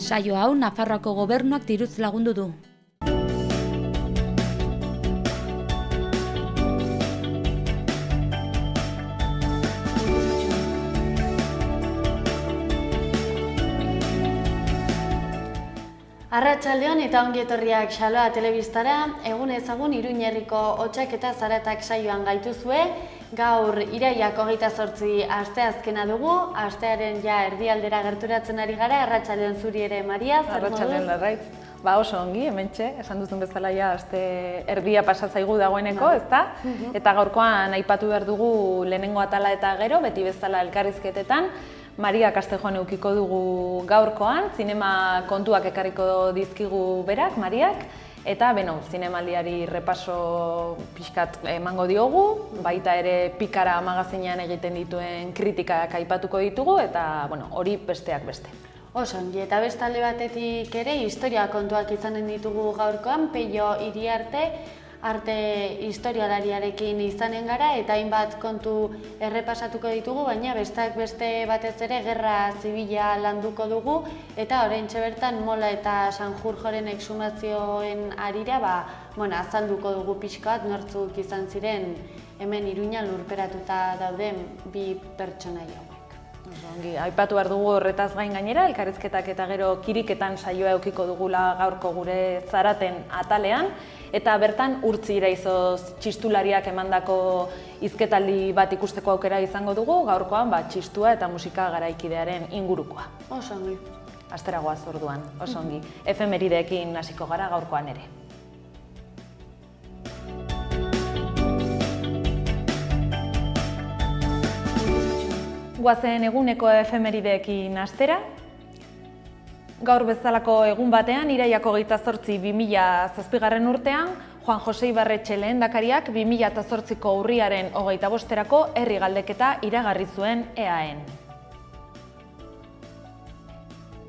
Saio hau Nafarroako gobernuak diruz lagundu du. Arratsaldeon eta ongi etorriak Xaloa telebistara, egun ezagun Iruin herriko hotsak eta zaratak saioan gaituzue. Gaur iraiak 28 asteazkena dugu, astearen ja erdialdera gerturatzen ari gara. Arratsaldeon zuri ere, Maria, zer moduz? Arratsaldeon Larraitz. Oso ongi, hementxe, esan duzun bezala ja aste erdia pasa zaigu dagoeneko, ezta? Eta gaurkoan aipatu behar dugu lehenengo atala eta gero, beti bezala elkarrizketetan. Maria Castejoan eukiko dugu gaurkoan, zinema kontuak ekarriko dizkigu berak, Mariak, eta zinemaldiari repaso pixkat emango diogu, baita ere Pikara magazinean egiten dituen kritikak aipatuko ditugu, eta hori besteak beste. Oso ongi, eta bestalde batetik ere historia kontuak izanen ditugu gaurkoan, Peio Iriarte, arte historialariarekin izanen gara eta hainbat kontu errepasatuko ditugu, baina besteak beste batez ere gerra zibila landuko dugu eta oraintxe bertan Mola eta Sanjurjoren exhumazioen harira azalduko dugu pixkat nortzuk izan ziren hemen Iruñan lurperatuta dauden bi pertsonaia hauek. Aipatu behar dugu horretaz gain gainera, elkarrizketak eta gero kiriketan saioa eukiko dugula gaurko gure zaraten atalean, eta bertan Urtzi Iraizoz txistulariak emandako hizketaldi bat ikusteko aukera izango dugu, gaurkoan txistua eta musika garaikidearen ingurukoa. Oso ongi. Astera goaz orduan, oso ongi. Efemerideekin hasiko gara gaurkoan ere. Goazen eguneko efemerideekin astera. Gaur bezalako egun batean, iraiak 28.2007 urtean, Juan Jose Ibarretxe lehendakariak 2008ko urriaren 25erako herri galdeketa iragarri zuen EAEn.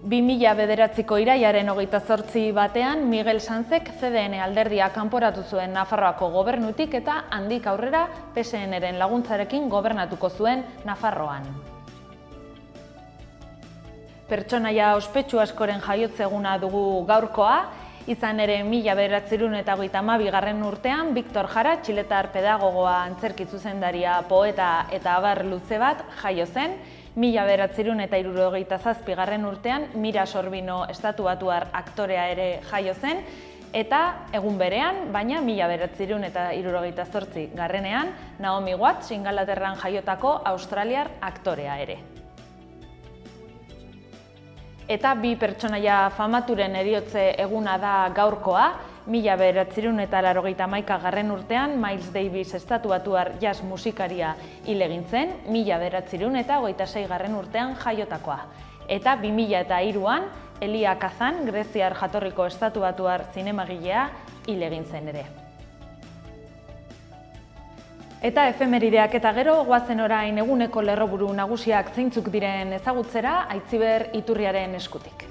2009ko iraiaren 28 batean, Miguel Sanzek CDN alderdia kanporatu zuen Nafarroako gobernutik eta handik aurrera PSN-ren laguntzarekin gobernatuko zuen Nafarroan. Pertsonaia ospetsu askoren jaiotze eguna dugu gaurkoa, izan ere 1932 urtean Victor Jara, txiletar pedagogoa, antzerki zuzendaria, poeta eta abar luze bat jaio zen, 1977 urtean Mira Sorbino estatubatuar aktorea ere jaio zen, eta egun berean, baina 1978 garrenean, Naomi Watts, Ingalaterran jaiotako australiar aktorea ere. Eta bi pertsonaia famaturen heriotze eguna da gaurkoa, 1981 urtean Miles Davis estatubatuar jazz musikaria hil egin zen, 1926 urtean jaiotakoa. Eta 2003an Elia Kazan, greziar jatorriko estatubatuar zinemagilea hil egin zen ere. Eta efemerideak eta gero, goazen orain eguneko lerroburu nagusiak zeintzuk diren ezagutzera, Aitziber Iturriaren eskutik.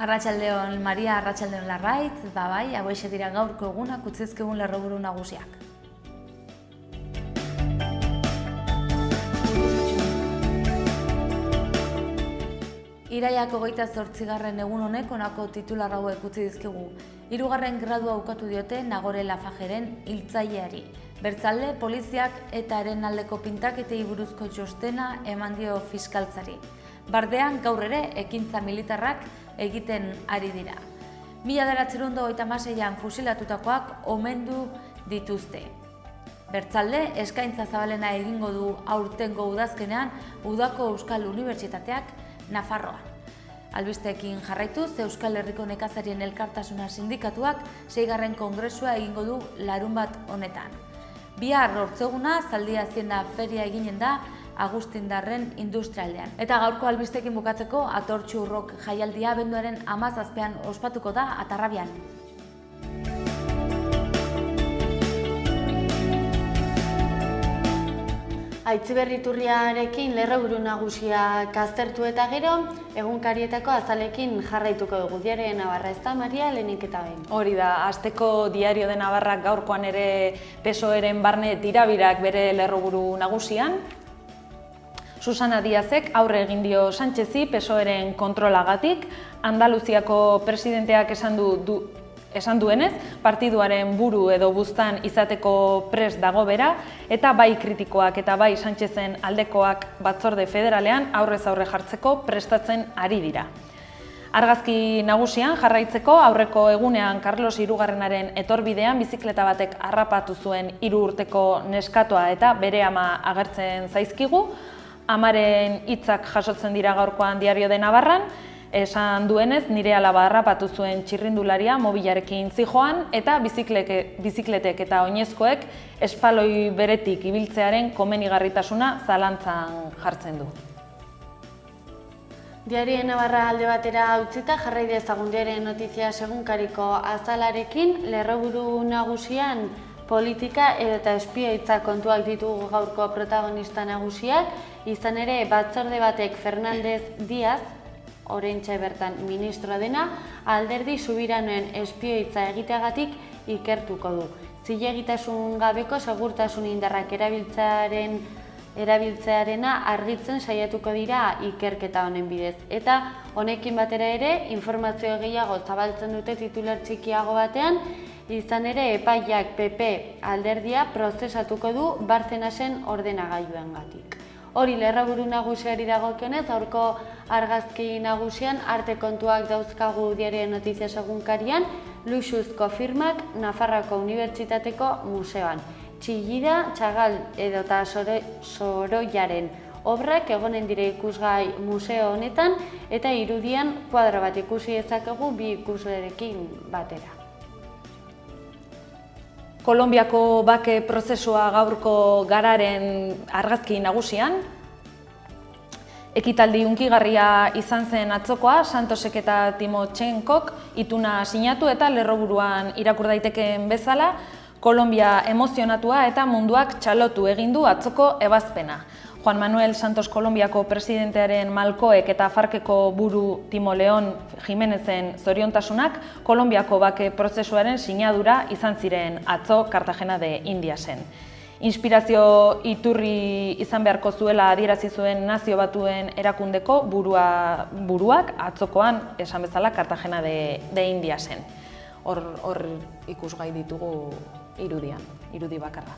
Arratsaldeon Maria, arratsaldeon Larraitz, bai, hauexe dira gaurko egunak utzizkigun lerroburu nagusiak. Iraiak 28. egun honek honako titular hauek utzi dizkigu. 3. gradua ukatu diote Nagore Lafajeren hiltzaileari. Bertzalde, poliziak eta haren aldeko pintaketei buruzko txostena eman dio fiskaltzari. Bardean gaur ere ekintza militarrak egiten ari dira. 1936an fusilatutakoak omendu dituzte. Bertzalde, eskaintza zabalena egingo du aurtengo udazkenean Udako Euskal Unibertsitateak Nafarroan. Albisteekin jarraituz, Euskal Herriko Nekazarien Elkartasuna sindikatuak 6. kongresua egingo du larunbat honetan. Bihar ortzeguna Zaldi Hazienda feria eginen da Agustindarren industrialdean. Eta gaurko albisteekin bukatzeko Atortxu Rock jaialdia abenduaren 17an ospatuko da Atarrabian. Aitziber Iturriarekin lerroburu nagusiak aztertu eta gero, egunkarietako azalekin jarraituko dugu. Diario de Navarra, ez da, Maria, lehenik eta behin? Hori da, asteko Diario de Navarrak gaurkoan ere PSOEren barne tirabirak bere lerroburu nagusian. Susana Díazek aurre egin dio Sánchezi PSOEren kontrolagatik, Andaluziako presidenteak esan duenez, partiduaren buru edo buztan izateko prest dago bera, eta bai kritikoak eta bai Sánchezen aldekoak batzorde federalean aurrez aurre jartzeko prestatzen ari dira. Argazki nagusian jarraitzeko aurreko egunean Carlos Hirugarrenaren etorbidean bizikleta batek harrapatu zuen 3 urteko neskatoa eta bere ama agertzen zaizkigu. Amaren hitzak jasotzen dira gaurkoan Diario de Navarran, esan duenez nire alaba harrapatu zuen txirrindularia mobilarekin zijoan eta bizikletek eta oinezkoek espaloi beretik ibiltzearen komenigarritasuna zalantzan jartzen du. Diario de Navarra alde batera utzita jarrai dezagun Diario Noticias egunkariko azalarekin, lerroburu nagusian politika eta espioitza kontuak ditugu gaurko protagonista nagusiak, izan ere batzorde batek Fernández Díaz, oraintxe bertan ministroa dena, alderdi subiranoen espioitza egiteagatik ikertuko du. Zilegitasun gabeko segurtasun indarrak erabiltzearena argitzen saiatuko dira ikerketa honen bidez. Eta honekin batera ere, informazio gehiago zabaltzen dute titular txikiago batean, izan ere epaileak PP alderdia prozesatuko du Barcenasen ordenagailuengatik. Hori lerroburu nagusiari dagokionez, aurko argazki nagusian arte kontuak dauzkagu Diario de Noticias egunkarian, luxuzko firmak Nafarroako Unibertsitateko museoan. Txillida, Txagal edota Soroiaren obrak egonen dire ikusgai museo honetan eta irudian kuadro bat ikusi dezakegu bi ikuslerekin batera. Kolonbiako bake prozesua gaurko gararen argazki nagusian. Ekitaldi hunkigarria izan zen atzokoa, Santosek eta Timotxenkok ituna sinatu eta lerroburuan irakur daitekeen bezala, Kolonbia emozionatua eta munduak txalotu egin du atzoko ebazpena. Juan Manuel Santos Kolonbiako presidentearen Malkoek eta Farkeko buru Timo León Jimenezen zoriontasunak Kolonbiako bake prozesuaren sinadura izan ziren atzo Cartagena de Indiasen. Inspirazio iturri izan beharko zuela adierazi zuen Nazio Batuen erakundeko buruak atzokoan esan bezala Cartagena de Indiasen. Hor ikusgai ditugu irudi bakarra.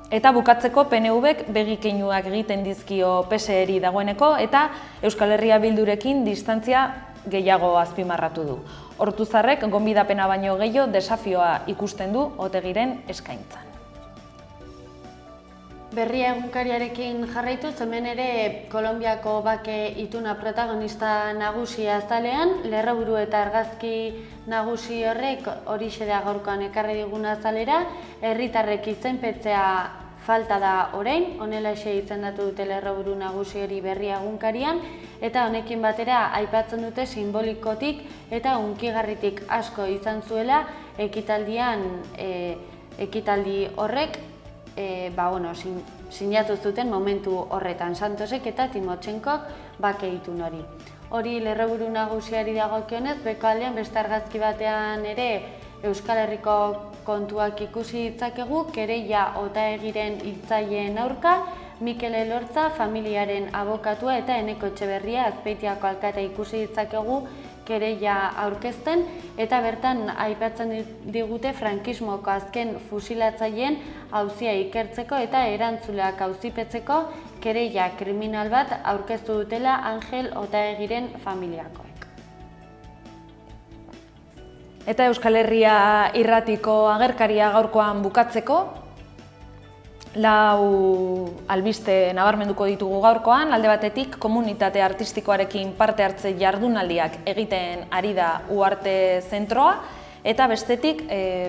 Eta bukatzeko PNVk begikeinuak egiten dizkio PSeri dagoeneko eta Euskal Herria Bildurekin distantzia gehiago azpimarratu du. Ortuzarrek gonbidapena baino gehiago desafioa ikusten du Otegiren eskaintzan. Berria egunkariarekin jarraitu, hemen ere Kolonbiako bake ituna protagonista nagusia azalean, lerroburu eta argazki nagusi horrek horixe da gaurkoan ekarri diguna azalera, herritarrek izenpetzea falta da orain, honelaxe izendatu dute lerroburu nagusi hori Berria egunkarian, eta honekin batera aipatzen dute simbolikotik eta hunkigarritik asko izan zuela ekitaldi horrek sinatu zuten momentu horretan Santosek eta Timotxenkok bake itun hori. Hori lerroburu nagusiari dagokionez, beko aldean beste argazki batean ere Euskal Herriko kontuak ikusi ditzakegu, Kereia Otaegiren hiltzaileen aurka, Mikel Elortza familiaren abokatua eta Eneko Etxeberria Azpeitiako alkatea ikusi ditzakegu kereia aurkezten, eta bertan aipatzen digute frankismoko azken fusilatzaileen auzia ikertzeko eta erantzuleak auzipetzeko kereia kriminal bat aurkeztu dutela Angel Otaegiren familiakoek. Eta Euskal Herria Irratiko agerkaria gaurkoan bukatzeko, 4 albiste nabarmenduko ditugu gaurkoan, alde batetik komunitate artistikoarekin parte hartze jardunaldiak egiten ari da Uarte Zentroa, eta bestetik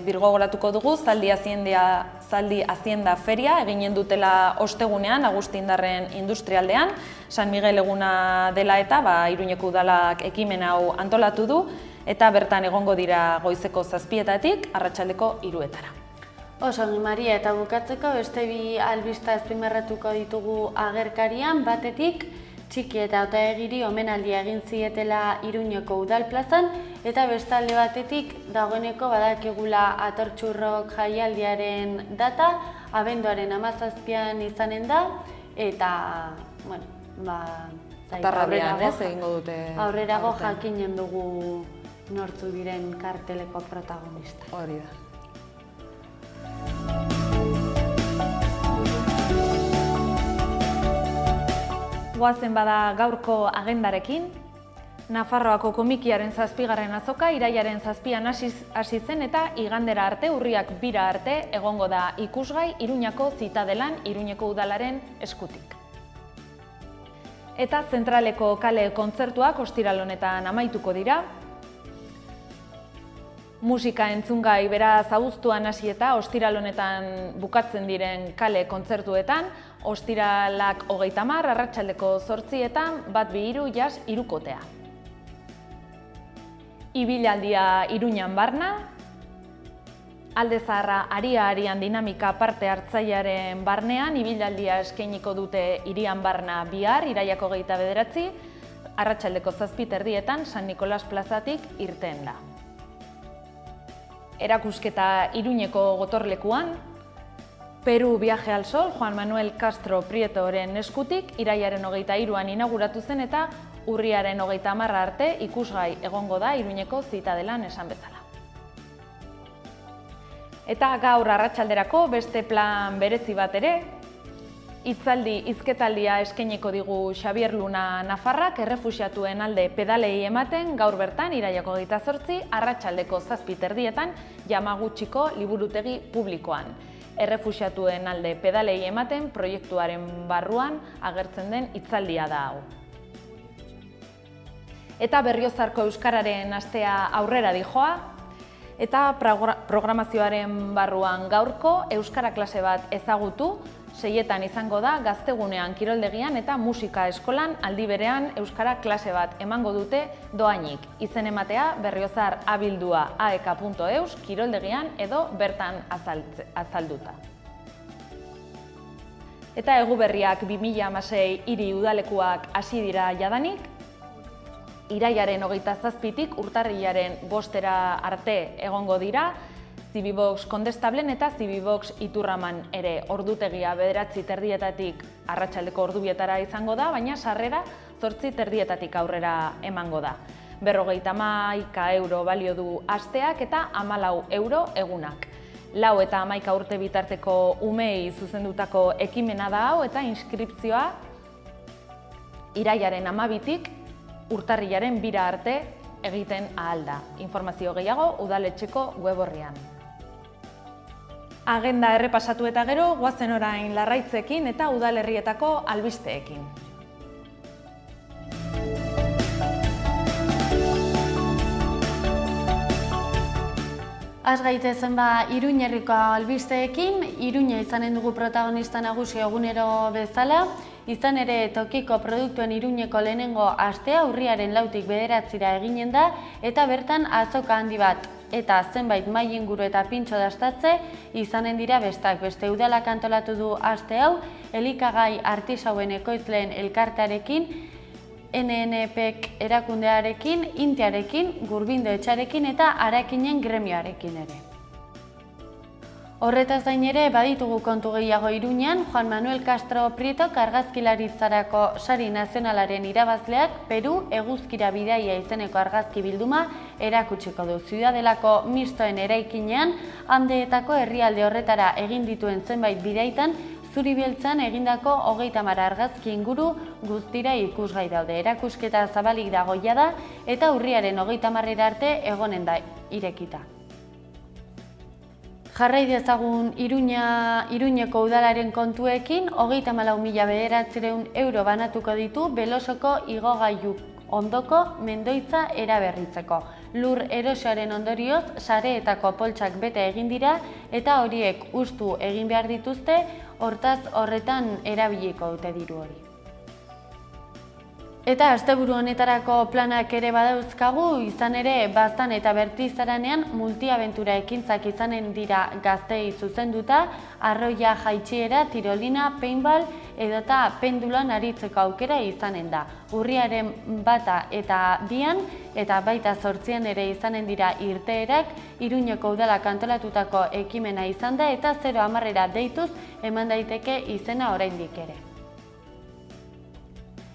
birgogoratuko dugu Zaldi Hazienda Feria eginen dutela ostegunean Agustindarren industrialdean, San Miguel eguna dela eta Iruñeko udalak ekimen hau antolatu du, eta bertan egongo dira goizeko 7:00 arratsaldeko 3:00. Oso ongi Maria, eta bukatzeko beste 2 albista azpimarratuko ditugu agerkarian, batetik Txiki eta Otaegiri omenaldia egin zietela Iruñeko udalplazan, eta beste alde batetik dagoeneko badakigula Atortxurrok jaialdiaren data, abenduaren 17an izanen da, eta Atarrabian, egingo dute. Aurrerago jakinen dugu nortzu diren karteleko protagonista. Hori da. Goazen bada gaurko agendarekin, Nafarroako komikiaren 7. azoka irailaren 7an hasi zen eta igandera arte, urriak 2 arte, egongo da ikusgai Iruñako Zitadelan, Iruñeko udalaren eskutik. Eta zentraleko kale kontzertuak ostiral honetan amaituko dira. Musika entzungai beraz abuztuan hasi eta ostiral honetan bukatzen diren kale kontzertuetan, ostiralak 30, arratsaldeko 8etan, 1-2-3 jazz hirukotea. Ibilaldia Iruñan barna, Alde Zaharra Aria-Arian dinamika parte hartzailearen barnean, ibilaldia eskainiko dute Hirian barna bihar, irailak 29, arratsaldeko 7:30 San Nikolas plazatik irten da. Erakusketa Iruñeko gotorlekuan, Peru Viaje al Sol, Juan Manuel Castro Prietoren eskutik, irailaren 23an inauguratu zen eta urriaren 30 arte ikusgai egongo da Iruñeko Zitadelan esan bezala. Eta gaur arratsalderako beste plan berezi bat ere, hizketaldia eskainiko digu Xabier Luna Nafarrak errefuxiatuen alde pedalei ematen gaur bertan irailak 28 arratsaldeko 7:30 Yamaguchiko liburutegi publikoan. Errefuxiatuen alde pedalei ematen proiektuaren barruan agertzen den hitzaldia da hau. Eta Berriozarko Euskararen astea aurrera dijoa, eta programazioaren barruan gaurko Euskara klase bat ezagutu, 6etan izango da Gaztegunean kiroldegian eta musika eskolan aldi berean Euskara klase bat emango dute doainik. Izen ematea Berriozar abildua aek.eus kiroldegian edo bertan azalduta. Eta Eguberriak 2016 hiri udalekuak hasi dira jadanik, irailaren 27tik urtarrilaren 5era arte egongo dira, Zibibox Kondestablen eta Zibibox Iturraman ere ordutegia 9:30 arratsaldeko ordu 2etara izango da, baina sarrera 8:30 aurrera emango da. 51 euro balio du asteak eta 14 euro egunak. 4 eta 11 urte bitarteko umeei zuzendutako ekimena da hau eta inskripzioa irailaren 12tik urtarrilaren 2 arte egiten ahal da. Informazio gehiago udaletxeko weborrian. Agenda errepasatu eta gero, goazen orain Larraitzekin eta udalerrietako albisteekin. Az gaitezen Iruñerriko albisteekin, Iruña izanen dugu protagonista nagusi egunero bezala, izan ere tokiko produktuen Iruñeko lehenengo astea urriaren 4tik 9 eginen da, eta bertan azoka handi bat eta zenbait mahai inguru eta pintxo dastatze izanen dira bestak. Beste udalak antolatu du aste hau, elikagai artisauen ekoizleen elkartearekin, NNPek erakundearekin, Intiarekin, Gurbindo etxarekin eta Arakinen gremioarekin ere. Horretaz gain ere baditugu kontu gehiago Iruñan, Juan Manuel Castro Prietok argazkilaritzarako sari nazionalaren irabazleak Peru eguzkira bidaia izeneko argazki bilduma erakutsiko du. Ziudadelako mistoen eraikinean, Andeetako herrialde horretara egin dituen zenbait bidaitan, Zuribiltzan egindako 30 argazki inguru guztira ikusgai daude. Erakusketa zabalik dago jada eta urriaren 30 arte egonen da irekita. Jarrai dezagun Iruñeko udalaren kontuekin, 34.900 euro banatuko ditu Belosoko igogailu ondoko Mendoitza eraberritzeko. Lur erosioaren ondorioz, sareetako poltsak bete egin dira eta horiek hustu egin behar dituzte, hortaz horretan erabiliko dute diru hori. Eta asteburu honetarako planak ere badauzkagu, izan ere Baztan eta Bertizaranean multiabentura ekintzak izanen dira gazteei zuzenduta, arroia jaitsiera, tirolina, paintball edota pendulan aritzeko aukera izanen da. Urriaren 1 eta 2 eta baita 8 ere izanen dira irteerak, Iruñeko udalak antolatutako ekimena izan da eta 0-10 deituz eman daiteke izena oraindik ere.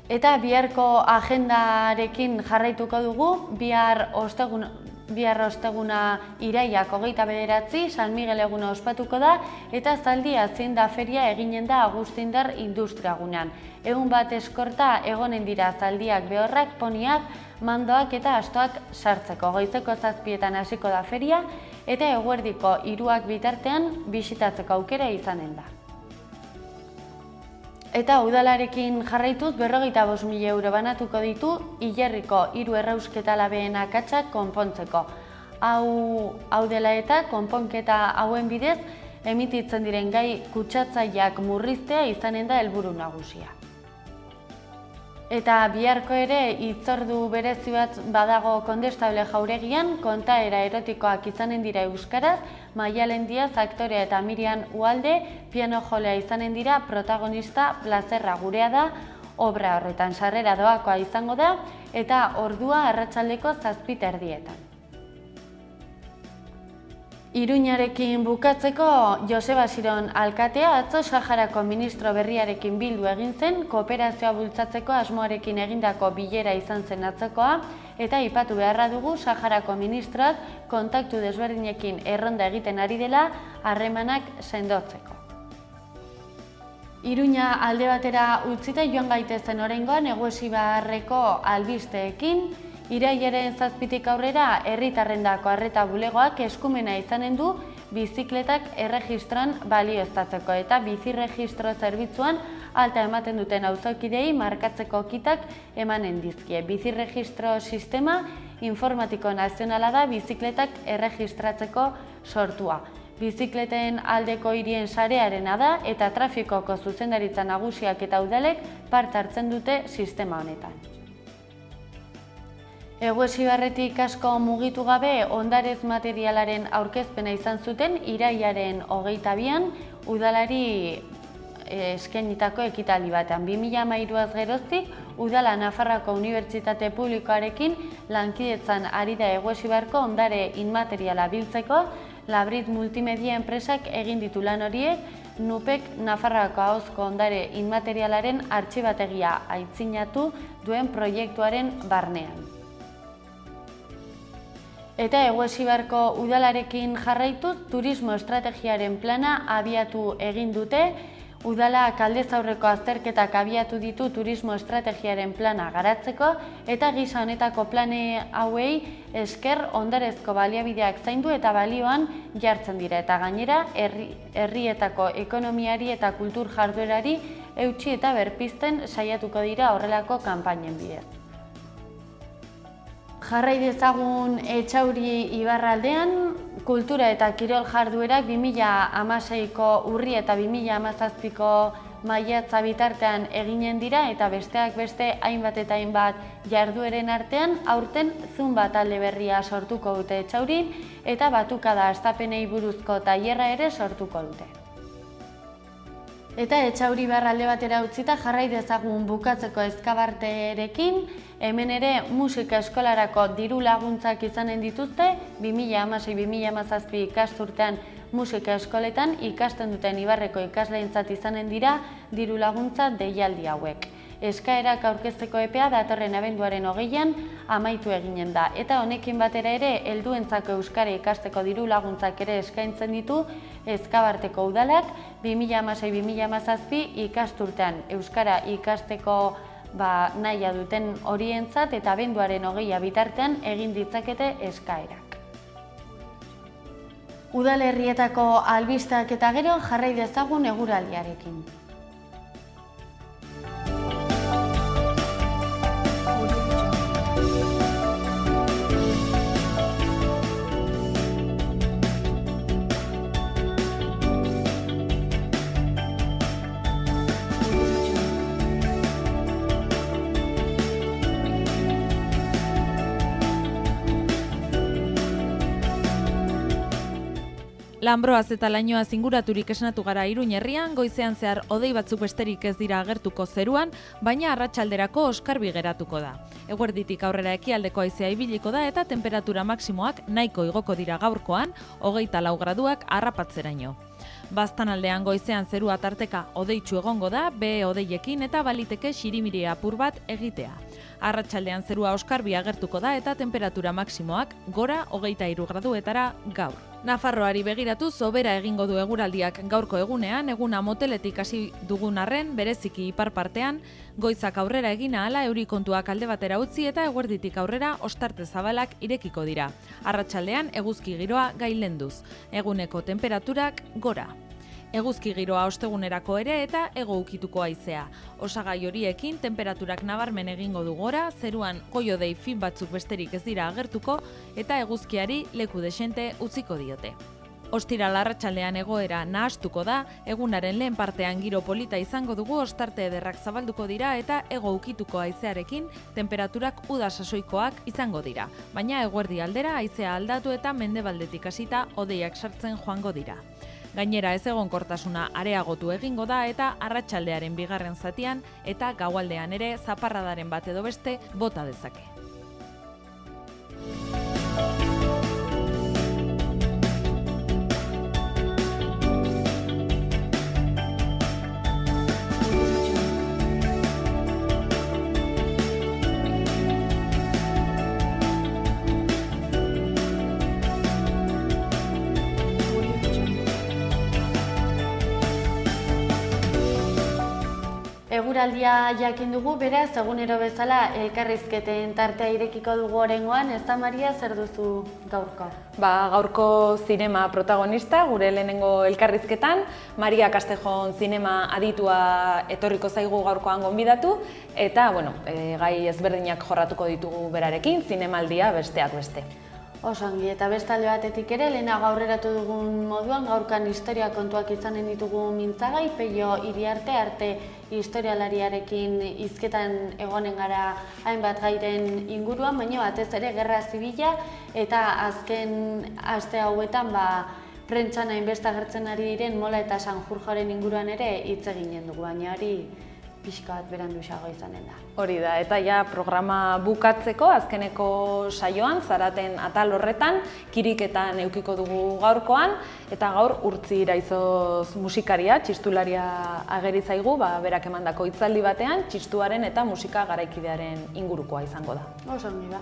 Eta biharko agendarekin jarraituko dugu, bihar osteguna iraiak 29, San Miguel eguna ospatuko da, eta zaldia zein da feria eginen da Agustindar Industriagunean. Egun bat eskorta egonen dira zaldiak, behorrak, poniak, mandoak eta astoak sartzeko. Goizeko 7etan hasiko da feria, eta eguerdiko 3 bitartean bisitatzeko aukera izanen da. Eta udalarekin jarraituz 45.000 euro banatuko ditu hilerriko 3 errausketa labeen akatsak konpontzeko. Hau dela eta konponketa hauen bidez emititzen diren gai kutsatzaileak murriztea izanen da helburu nagusia. Eta biharko ere hitzordu berezi bat badago Kondestable jauregian, kontaera erotikoak izanen dira euskaraz, Maialen Diaz aktorea eta Miriam Ualde piano jolea izanen dira protagonista. Plazerra gurea da, obra horretan sarrera doakoa izango da, eta ordua arratsaldeko 7:30. Iruñarekin bukatzeko, Joseba Siron alkatea atzo Saharako ministro berriarekin bildu egin zen, kooperazioa bultzatzeko asmoarekin egindako bilera izan zen atzokoa, eta aipatu beharra dugu Saharako ministroak kontaktu desberdinekin erronda egiten ari dela harremanak sendotzeko. Iruña alde batera utzita joan gaitezen oraingoan Eguesibarreko albisteekin. Irailaren 7tik aurrera herritarrendako arreta bulegoak eskumena izanen du bizikletak erregistran balioztatzeko eta bizirregistro zerbitzuan alta ematen duten auzokidei markatzeko kitak emanen dizkie. Bizirregistro sistema informatiko nazionala da bizikletak erregistratzeko sortua. Bizikleten aldeko hirien sarearena da eta trafikoko zuzendaritza nagusiak eta udalek parte hartzen dute sistema honetan. Eguesibarretik asko mugitu gabe ondarez materialaren aurkezpena izan zuten irailaren 22an udalari eskainitako ekitaldi batean. 2013az geroztik udala Nafarroako Unibertsitate Publikoarekin lankidetzan ari da Eguesibarko ondare inmateriala biltzeko. Labrit Multimedia enpresak egin ditu lan horiek, NUPek Nafarroako ahozko ondare inmaterialaren artxibategia aitzinatu duen proiektuaren barnean. Eta Eguesibarko udalarekin jarraituz, turismo estrategiaren plana abiatu egin dute. Udala Aldez aurreko azterketak abiatu ditu turismo estrategiaren plana garatzeko, eta gisa honetako plane hauei esker ondarezko baliabideak zaindu eta balioan jartzen dira. Eta gainera, herrietako ekonomiari eta kultur jarduerari eutsi eta berpizten saiatuko dira horrelako kanpainen bidez. Jarrai dezagun Etxauri ibarraldean, kultura eta kirol jarduerak 2016ko urri eta 2017ko maiatza bitartean eginen dira eta besteak beste hainbat eta hainbat jardueren artean aurten zumba talde berria sortuko dute Etxaurin eta batukada hastapenei buruzko tailerra ere sortuko dute. Eta Etxauri ibarralde batera utzita jarrai dezagun bukatzeko Ezkabarterekin, hemen ere musika eskolarako diru laguntzak izanen dituzte, 2016-2017 ikasturtean musika eskoletan ikasten duten Ibarreko ikasleentzat izanen dira diru laguntza deialdi hauek. Eskaerak aurkezteko epea datorren abenduaren 20an amaitu eginen da. Eta honekin batera ere, helduentzako euskara ikasteko diru laguntzak ere eskaintzen ditu Ezkabarteko udalak 2016-2017 ikasturtean euskara ikasteko nahia duten horientzat eta abenduaren 20a bitartean egin ditzakete eskaerak. Udalerrietako albisteak eta gero jarrai dezagun eguraldiarekin. Lanbroaz eta lainoaz inguraturik esnatu gara Iruñ herrian, goizean zehar hodei batzuk besterik ez dira agertuko zeruan, baina arratsalderako oskarbi geratuko da. Eguerditik aurrera ekialdeko haizea ibiliko da eta temperatura maksimoak nahiko igoko dira gaurkoan, 24 graduak harrapatzeraino. Baztanaldean goizean zerua tarteka hodeitsu egongo da, behe hodeiekin eta baliteke xirimiri apur bat egitea. Arratsaldean zerua oskarbi agertuko da eta temperatura maksimoak gora 23 graduetara gaur. Nafarroari begiratuz hobera egingo du eguraldiak gaurko egunean, eguna moteletik hasi dugun arren, bereziki ipar partean, goizak aurrera egina ahala euri kontuak alde batera utzi eta eguerditik aurrera ostarte zabalak irekiko dira. Arratsaldean eguzki giroa gailenduz, eguneko temperaturak gora. Eguzki giroa ostegunerako ere eta hego ukituko haizea. Osagai horiekin temperaturak nabarmen egingo du gora, zeruan goi-hodei fin batzuk besterik ez dira agertuko eta eguzkiari leku dexente utziko diote. Ostiral arratsaldean egoera nahastuko da, egunaren lehen partean giro polita izango dugu, ostarte ederrak zabalduko dira eta hego ukituko haizearekin temperaturak uda sasoikoak izango dira. Baina eguerdi aldera haizea aldatu eta mendebaldetik hasita hodeiak sartzen joango dira. Gainera ezegonkortasuna areagotu egingo da eta arratsaldearen bigarren zatian eta gaualdean ere zaparradaren bat edo beste bota dezake. Eguraldia jakin dugu, beraz, egunero bezala elkarrizketen tartea irekiko dugu oraingoan, ez da, Maria, zer duzu gaurko? Gaurko zinema protagonista, gure lehenengo elkarrizketan, Maria Castejon zinema aditua etorriko zaigu gaurkoan gonbidatu, eta, gai ezberdinak jorratuko ditugu berarekin, zinemaldia besteak beste. Osongi, eta bestalde batetik ere, lehenago aurreratu dugun moduan, gaurkan historia kontuak izanen ditugu mintzagai, Peio Iriarte historialariarekin hizketan egonen gara hainbat gairen inguruan, baina batez ere gerra zibila eta azken aste hauetan prentsan hainbeste agertzen ari diren Mola eta Sanjurjoren inguruan ere hitz eginen dugu, baina hori pixka bat beranduxago izanen da. Hori da, eta ja programa bukatzeko azkeneko saioan, Zaraten atal horretan, kiriketan eukiko dugu gaurkoan, eta gaur Urtzi Iraizoz musikaria, txistularia ageri zaigu, berak emandako hitzaldi batean, txistuaren eta musika garaikidearen ingurukoa izango da. Oso ongi ba.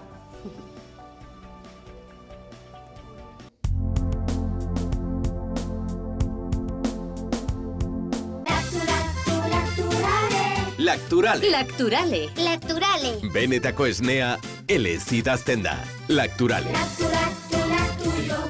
Lacturale. Lacturale. Lacturale. Benetako esnea, elez idazten da. Lacturale.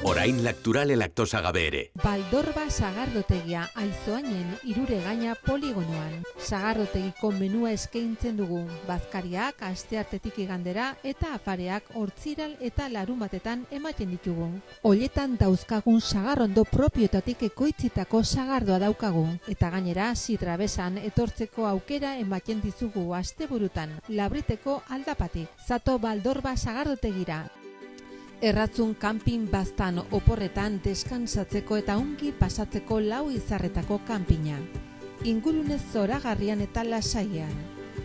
Orain Lacturale laktosa gabe ere. Baldorba sagardotegia Aizoainen Iruregaina poligonoan. Sagardotegiko menua eskaintzen dugu. Bazkariak asteartetik igandera eta afareak hortziral eta larunbatetan ematen ditugu. Oietan dauzkagun sagarrondo propioetatik ekoitzitako sagardoa daukagu. Eta gainera, Sitrabesan etortzeko aukera ematen dizugu asteburutan. Labriteko aldapatik. Zato Baldorba sagardotegira. Erratzun kanpin baztan oporretan deskansatzeko eta ongi pasatzeko lau izarretako kanpina. Ingurune zoragarrian eta lasaian.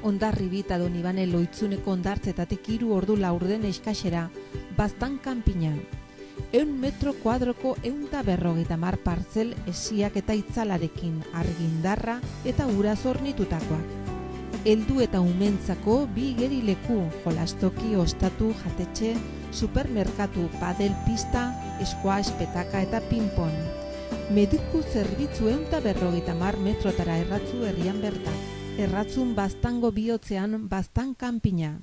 Hondarribi eta Donibane Loitzuneko hondartzetatik 3 ordu laurden eskasera, baztan kanpina. 100 metro kuadroko 150 partzel esiak eta itzalarekin, argindarra eta ura zornitutakoak. Heldu eta umentzako 2 igerileku, jolastoki, ostatu, jatetxe, supermerkatu, padel pista, squash, petaka eta ping-pong. Mediku zerbitzu 150 metrotara erratzu herrian bertan. Erratzun baztango bihotzean baztan kanpina.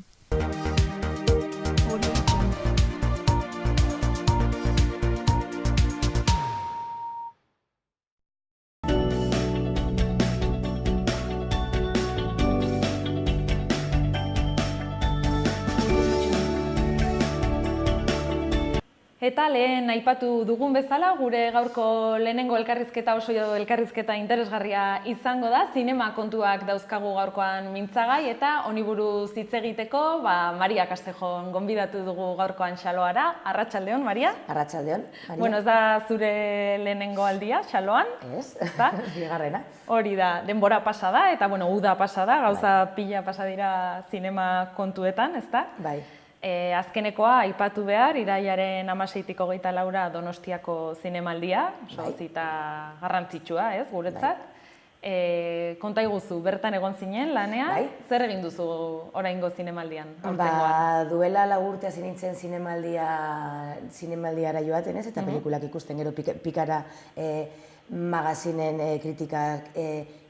Eta lehen aipatu dugun bezala, gure gaurko lehenengo elkarrizketa oso elkarrizketa interesgarria izango da, zinema kontuak dauzkagu gaurkoan mintzagai, eta honi buruz hitz egiteko, Maria Castejon gonbidatu dugu gaurkoan Xaloara. Arratsaldeon, Maria? Arratsaldeon, Maria. Bueno, ez da zure lehenengo aldia, Xaloan? Ez, bigarrena. Hori da, denbora pasa da, eta uda pasa da, gauza pila pasa dira zinema kontuetan, ezta? Bai. Azkenekoa aipatu behar, irailaren 16tik 24 Donostiako zinemaldia, oso zita garrantzitsua, ez, guretzat. Konta iguzu, bertan egon zinen lanean, zer egin duzu oraingo zinemaldian? Duela 4 urte hasi nintzen zinemaldiara joaten, ez, eta pelikulak ikusten gero pikara magazinen kritikak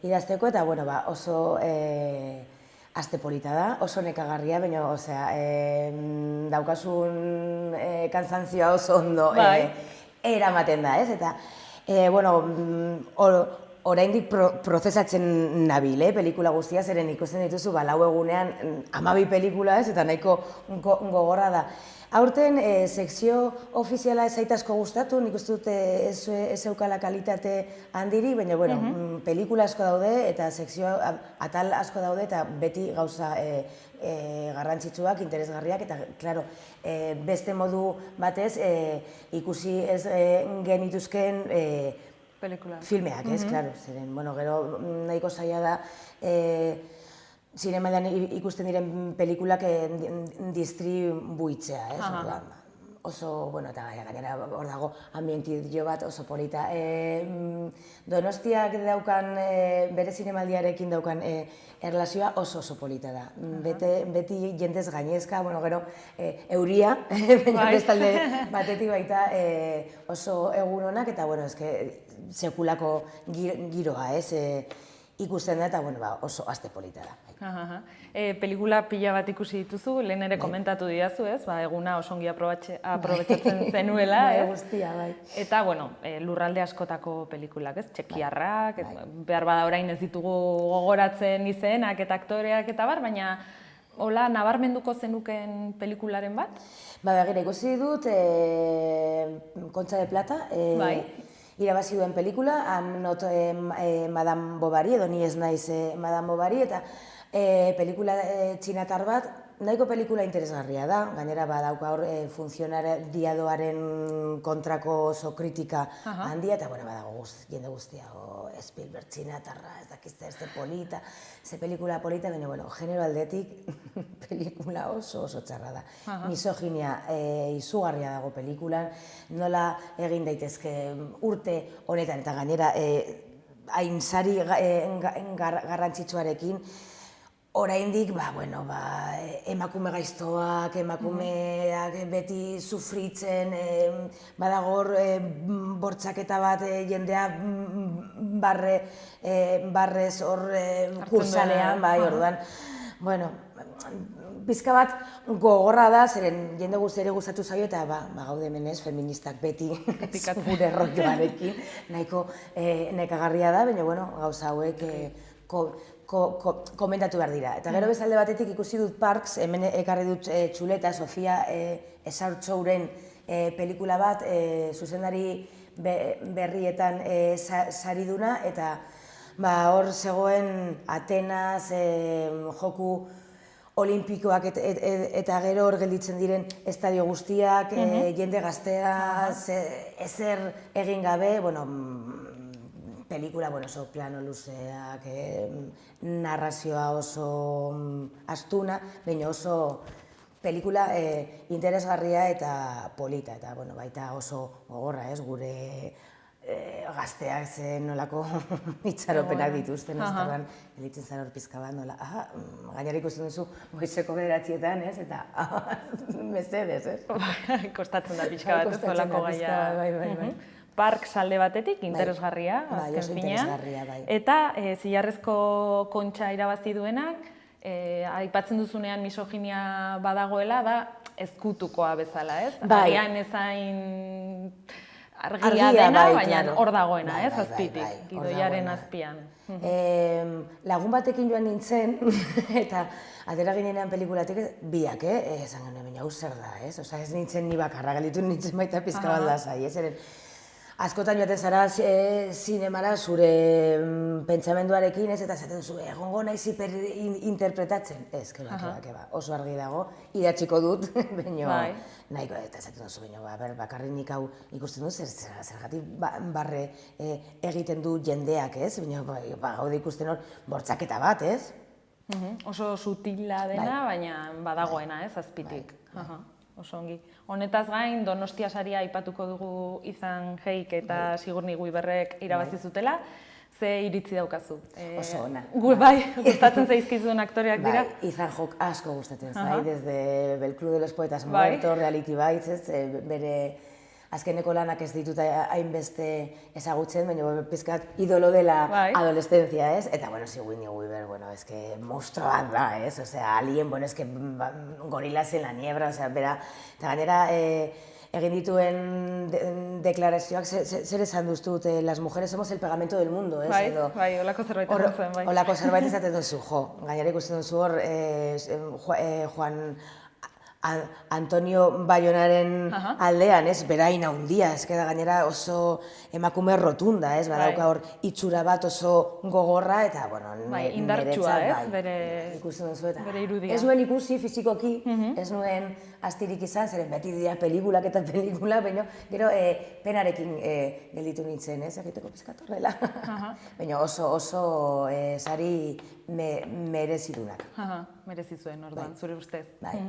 idazteko, eta oso aste polita da, oso nekagarria, baina, daukasun kansantzioa oso ondo eramaten da, ez, eta, oraindik prozesatzen nabil, pelikula guztia, zeren ikusten dituzu, lau egunean 12 pelikula, ez, eta nahiko gogorra da. Aurten, sekzio ofiziala ez zait asko gustatu, nik uste dut ez eukala kalitate handiri, baina, pelikula asko daude, eta sekzio atal asko daude, eta beti gauza garrantzitsuak, interesgarriak, eta, klaro, beste modu batez, ikusi ez genituzken filmeak, ez, klaro, zeren, gero nahiko zaila da zinemalean ikusten diren pelikulak distribuitzea, ez, oso, eta gainera hor dago ambientio bat oso polita. Donostiak daukan, bere zinemaldiarekin daukan erlazioa oso polita da. Beti jendez gainezka, gero euria, baina bestalde batetik baita oso egun honak, eta sekulako giroa, ez, ikusten da, eta oso aste polita da. Pelikula pila bat ikusi dituzu, lehen ere komentatu didazu, ez? Eguna osongi aprobetxatzen zenuela, ez? Guztia, bai. Eta, lurralde askotako pelikulak, ez? Txekiarrak, behar bada orain ez ditugu gogoratzen izenak eta aktoreak eta bar, baina hola, nabarmenduko zenuken pelikularen bat? Begira, ikusi dut Kontxa de Plata, irabazi duen pelikula, I'm not Madame Bovary, edo ni ez naiz Madame Bovary, eta pelikula txinatar bat, nahiko pelikula interesgarria da, gainera badauka hor funtzionariadoaren kontrako oso kritika handia, eta badago jende guztia, Spielberg txinatarra, ez dakizte, ez polita, ze pelikula polita, baina, genero aldetik pelikula oso txarra da. Misoginia izugarria dago pelikulan, nola egin daitezke urte honetan, eta gainera hain sari garrantzitsuarekin, oraindik, emakume gaiztoak, emakumeak beti sufritzen, badagor bortxaketa bat jendea barrez hor kursalean, orduan, pizka bat gogorra da, zeren jende guztiari gustatu zaio, eta gaude hemen ez, feministak beti gure rolloarekin, nahiko nekagarria da, baina gauza hauek komentatu behar dira. Eta gero bezalde batetik ikusi dut Parks, hemen ekarri dut Txuleta, Sofia Esartxouren pelikula bat, zuzendari berrietan sariduna, eta hor zegoen Atenas, joku olimpikoak eta gero hor gelditzen diren estadio guztiak, jende gaztea, ezer egin gabe, pelikula, oso plano luzeak, narrazioa oso astuna, baina oso pelikula interesgarria eta polita, eta baita oso gogorra, ez, gure gazteak nolako itxaropenak dituzten, ez da, elitzen zara hor pizka bat, nola, gainera ikusten duzu goizeko 9:00, ez, eta mesedez, ez? Kostatzen da pixka bat, ez, nolako gaia. Park salde batetik, interesgarria, azken finean. Eta zilarrezko Kontxa irabazi duenak, aipatzen duzunean misoginia badagoela, da ezkutukoa bezala, ez? Agian ezain argia dena, baina hor dagoena, ez, azpitik, gidoiaren azpian. Lagun batekin joan nintzen, eta atera ginenean pelikulatik biak, esan genuen, baina hau zer da, ez? Osa ez nintzen ni bakarra, galitu nintzen baita pizka bat lasai, ez? Askotan joaten zara zinemara zure pentsamenduarekin, ez, eta zaten zu, egongo naiz hiperinterpretatzen. Ez, keba, oso argi dago, idatziko dut, baina nahiko, eta zaten duzu, baina bakarrik nik hau ikusten du, zergatik barre egiten du jendeak, ez, baina gaude ikusten hor bortzaketa bat, ez? Oso sutila dena, baina badagoena, ez, azpitik. Oso ongi. Honetaz gain, Donostia saria aipatuko dugu Ethan Hawke eta Sigourney Weaverrek irabazi zutela. Ze iritzi daukazu? Oso ona. Bai, gustatzen zaizkizuen aktoreak dira? Bai, Ethan Hawke asko gustatzen zait, desde El Club de los Poetas Muertos, Reality Bites, bere azkeneko lanak ez ditut hainbeste ezagutzen, baina pizkat idolo dela adolescencia, ez? Eta, bueno, Sigourney Weaver, bueno, es que monstruo bat da, ez? Osea, Alien, bueno, es que gorilas en la niebla, osea, bera, eta gainera, egin dituen deklarazioak, zer esan duztut, las mujeres somos el pegamento del mundo, ez? Bai, holako zerbait esan zuen, bai. Holako zerbait esaten duzu, jo, gainera ikusten duzu hor, Juan Antonio Bayonaren aldean, ez, beraina handia, ez da gainera oso emakume rotunda, ez, badauka hor itxura bat oso gogorra, eta, bueno, indartsua, ez, bere irudia. Ez nuen ikusi fizikoki, ez nuen astirik izan, zeren beti dira pelikulak eta pelikula, baina gero penarekin gelditu nintzen, ez, egiteko pizkat horrela. Baina oso sari merezidunak. Merezi zuen, orduan, zure ustez. Bai,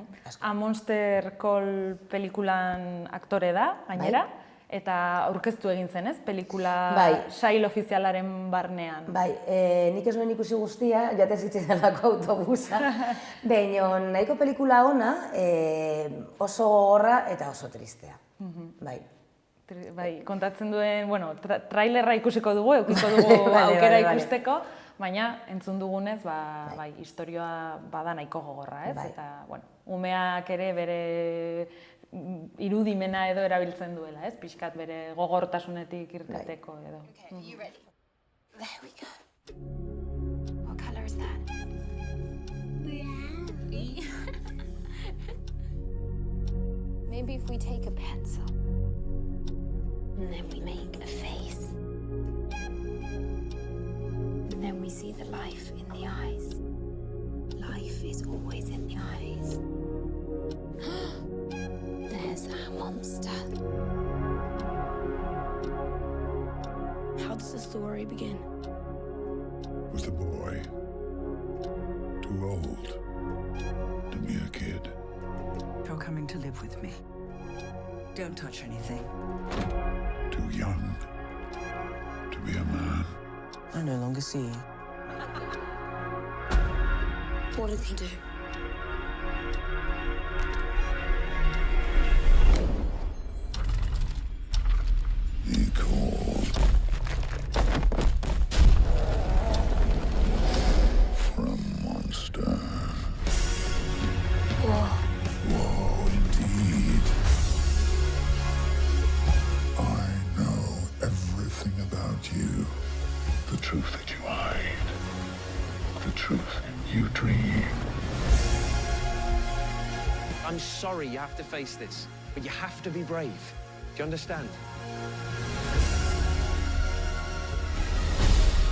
A Monster Call pelikulan aktore da, gainera, eta aurkeztu egin zen, ez? Pelikula sail ofizialaren barnean. Bai, nik ez nuen ikusi guztia, jaten zitzaidanako autobusa, baina nahiko pelikula ona, oso gogorra eta oso tristea. Bai. Bai, kontatzen duen, bueno, trailerra ikusiko dugu, eukiko dugu aukera ikusteko, baina entzun dugunez, bai, historioa bada nahiko gogorra, ez? Eta, bueno, umeak ere bere irudimena edo erabiltzen duela, ez? Pixkat bere gogortasunetik irteteko edo. Okay, you ready? There we go. What color is that? Brown. Maybe if we take a pencil and then we make a face. And then we see the life in the eyes. Life is always in the eyes. There's our monster. How does the story begin? With a boy, too old to be a kid. You're coming to live with me. Don't touch anything. Too young to be a man. I no longer see you. What did he do? He called for a monster. Whoa, indeed. I know everything about you. The truth that you hide. The truth you dream. I'm sorry you have to face this, but you have to be brave. Do you understand?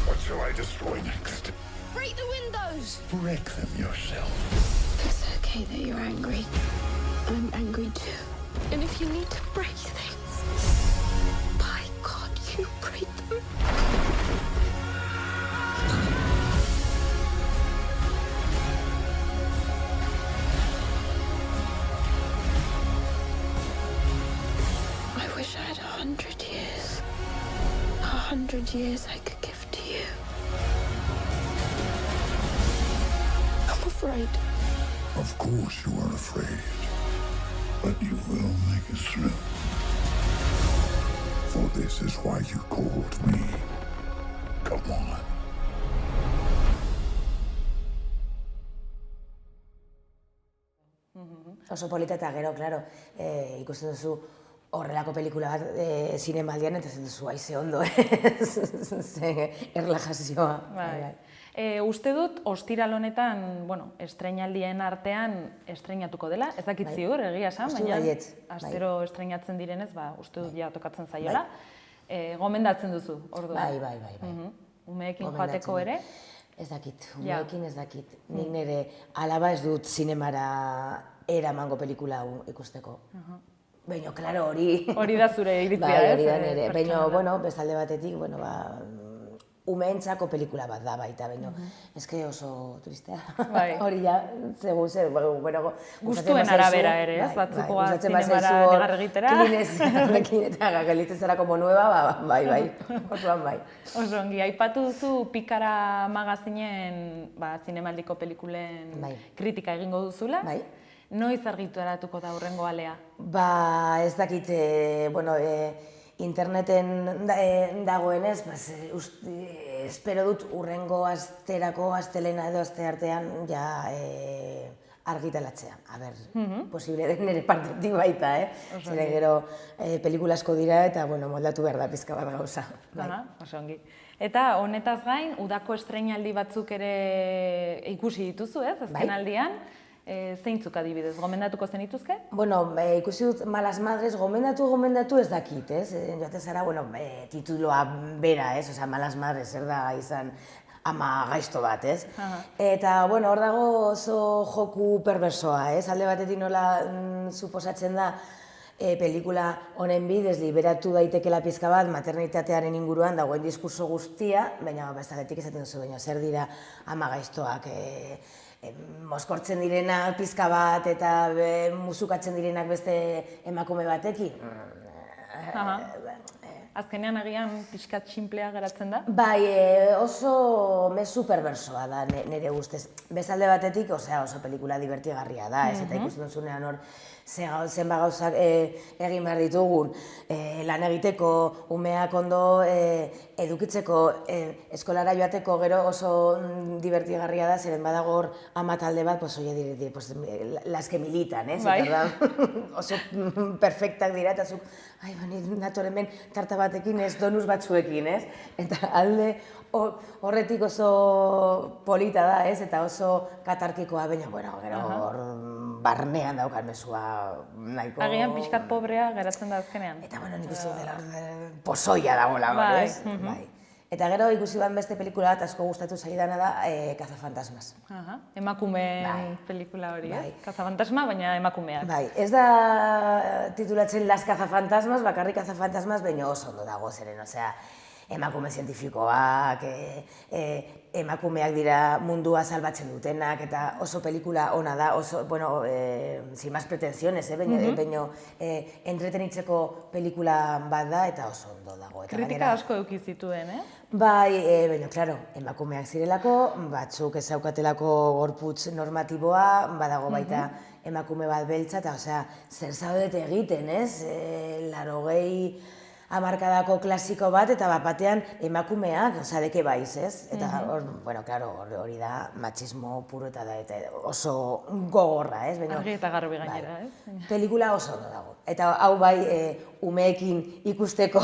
What shall I destroy next? Break the windows! Break them yourself. It's okay that you're angry. I'm angry too. And if you need to break things, by God, you break them. I wish I had 100 years. 100 years I could give to you. I'm afraid. Of course you are afraid. But you will make it through. For this is why you called me. Come on. Oso polita eta gero, klaro, ikusten duzu horrelako pelikula bat zinemaldian, eta zen duzu, aize ondo, ze erlajazioa. Uste dut, ostiral honetan, bueno, estreinaldien artean estreinatuko dela, ez dakit ziur, egia esan, baina astero estreinatzen direnez, uste dut ja tokatzen zaiola. Gomendatzen duzu, orduan. Bai. Umeekin joateko ere? Ez dakit, umeekin ez dakit. Nik nire alaba ez dut zinemara eramango pelikula hau ikusteko. Baina, klaro, hori... Hori da zure iritzia, ez? Hori da nire. Baina, bueno, bestalde batetik, umeentzako pelikula bat da baita, baina eske oso tristea. Bai. Hori ja, segun zer, bueno, gustuen arabera ere, ez? Batzukoa zinemara negar egitera. Klinez eta gelitzen zara como nueva, bai, orduan bai. Oso ongi, aipatu duzu Pikara magazinen zinemaldiko pelikulen kritika egingo duzula. Bai. Noiz argitaratuko da hurrengo alea? Ez dakit, bueno, interneten dagoenez, espero dut hurrengo asterako, astelena edo asteartean ja argitalatzea. A ber, posible den nire partetik baita, Zere gero pelikula asko dira eta, bueno, moldatu behar da pizka bat gauza. Oso ongi. Eta honetaz gain, udako estreinaldi batzuk ere ikusi dituzu, ez? Azkenaldian. Zeintzuk adibidez, gomendatuko zenituzke? Bueno, ikusi dut Malas Madres, gomendatu ez dakit, ez? Joate zara, bueno, tituloa bera, ez? Osea, Malas Madres, zer da izan ama gaizto bat, ez? Eta, bueno, hor dago oso joku perversoa, ez? Alde batetik nola suposatzen da pelikula honen bidez liberatu daitekela pizka bat maternitatearen inguruan dagoen diskurso guztia, baina bestaletik esaten duzu, baina zer dira ama gaiztoak, mozkortzen direnak pizka bat eta musukatzen direnak beste emakume batekin. Azkenean agian pixkat sinplea geratzen da? Bai, oso mezu perversoa da nire ustez. Bezalde batetik, oso pelikula divertigarria da, ez? Eta ikusten duzunean hor zenba gauzak egin behar ditugun, lan egiteko, umeak ondo edukitzeko, eskolara joateko gero oso divertigarria da, zeren badago hor ama talde bat, las que militan, ez? Oso perfektak dira, eta zuk, nator hemen tarta batekin ez, donuz batzuekin, ez? Eta alde horretik oso polita da, ez? Eta oso katarkikoa, baina, bueno, gero hor barnean daukan mezua nahiko... Agian pixkat pobrea geratzen da azkenean. Eta, bueno, nik uste dela pozoia dagoela, ez? Eta gero ikusi ban beste pelikula bat asko gustatu zaidana da Cazafantasmas. Emakumeen pelikula hori, ez? Cazafantasma, baina emakumeak. Bai, ez da titulatzen Las Cazafantasmas, bakarrik Cazafantasmas, baina oso ondo dago zeren, osea, emakume zientifikoak, emakumeak dira mundua salbatzen dutenak, eta oso pelikula ona da, oso, bueno, sin más pretensiones, baina entretenitzeko pelikula bat da, eta oso ondo dago. Kritika asko eduki zituen, eh? Bai, baina, klaro, emakumeak zirelako, batzuk ez zaukatelako gorputz normatiboa, badago baita emakume bat beltza, eta, osea, zer zaudete egiten, ez? 80 hamarkadako klasiko bat, eta batean emakumeak, osea, deke baiz, ez? Eta, bueno, klaro, hori da machismo puro eta oso gogorra, ez? Argi eta garbi gainera, ez? Pelikula oso ondo dago. Eta hau bai, umeekin ikusteko,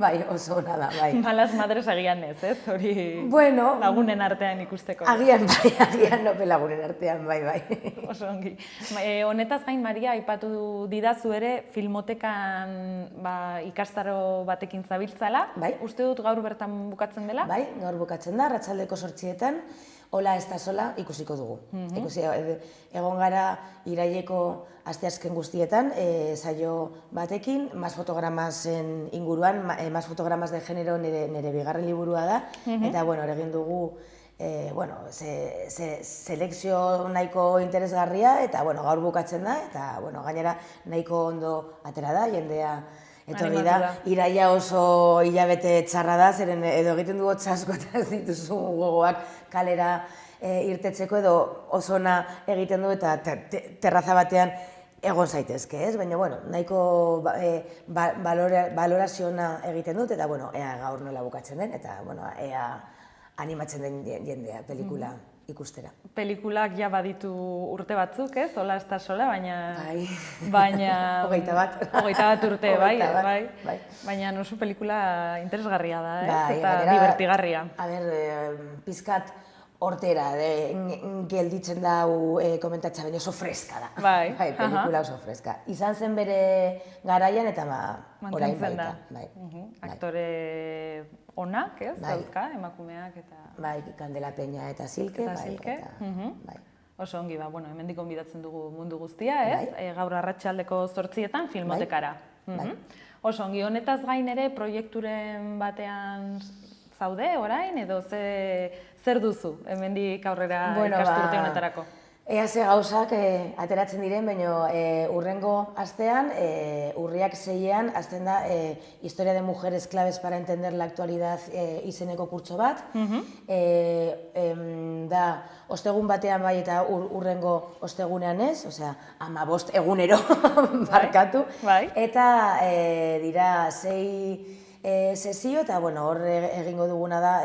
bai, oso ona da, bai. Malas Madres agian ez, ez? Hori lagunen artean ikusteko. Agian bai, agian nope lagunen artean, bai. Oso ongi. Honetaz gain, Maria, aipatu didazu ere, filmotekan ikastaro batekin zabiltzala. Bai. Uste dut gaur bertan bukatzen dela? Bai, gaur bukatzen da, arratsaldeko 8etan. Hola ez da sola ikusiko dugu. Egon gara iraileko asteazken guztietan, saio batekin, Más Fotogramasen inguruan, Más Fotogramas de Género nire bigarren liburua da, eta, bueno, egin dugu selekzio nahiko interesgarria, eta, bueno, gaur bukatzen da, eta, bueno, gainera nahiko ondo atera da, jendea etorri da, iraila oso hilabete txarra da, zeren edo egiten dugu txasko eta ez dituzu gogoak kalera irtetzeko edo oso ona egiten du eta terraza batean egon zaitezke, ez? Baina, bueno, nahiko balorazioa egiten dut eta, bueno, ea gaur nola bukatzen den eta, bueno, ea animatzen den jendea pelikula ikustera. Pelikulak ja baditu urte batzuk, ez? Hola ez da sola, baina... Baina... 21 urte, bai. Baina oso pelikula interesgarria da, ez? Eta divertigarria. A ber, pizkat hortera gelditzen dau komentatza, baina oso freska da. Bai. Pelikula oso freska. Izan zen bere garaian eta orain baita. Aktore onak, ez? Dauzka, emakumeak eta... Bai, Kandela Peña eta Silke. Oso ongi, hemendik gonbidatzen dugu mundu guztia, ez? Gaur arratsaldeko 8etan filmotekara. Oso ongi, honetaz gain ere proiekturen batean zaude orain, edo zer duzu hemendik aurrera ikasturte honetarako? Ea ze gauzak ateratzen diren, baina urrengo astean, urriak 6ean, hasten da Historia de mujeres claves para entender la actualidad izeneko kurtso bat. Da, ostegun batean bai eta urrengo ostegunean ez, osea, 15 egunero barkatu. Eta dira 6 sesio, eta hor egingo duguna da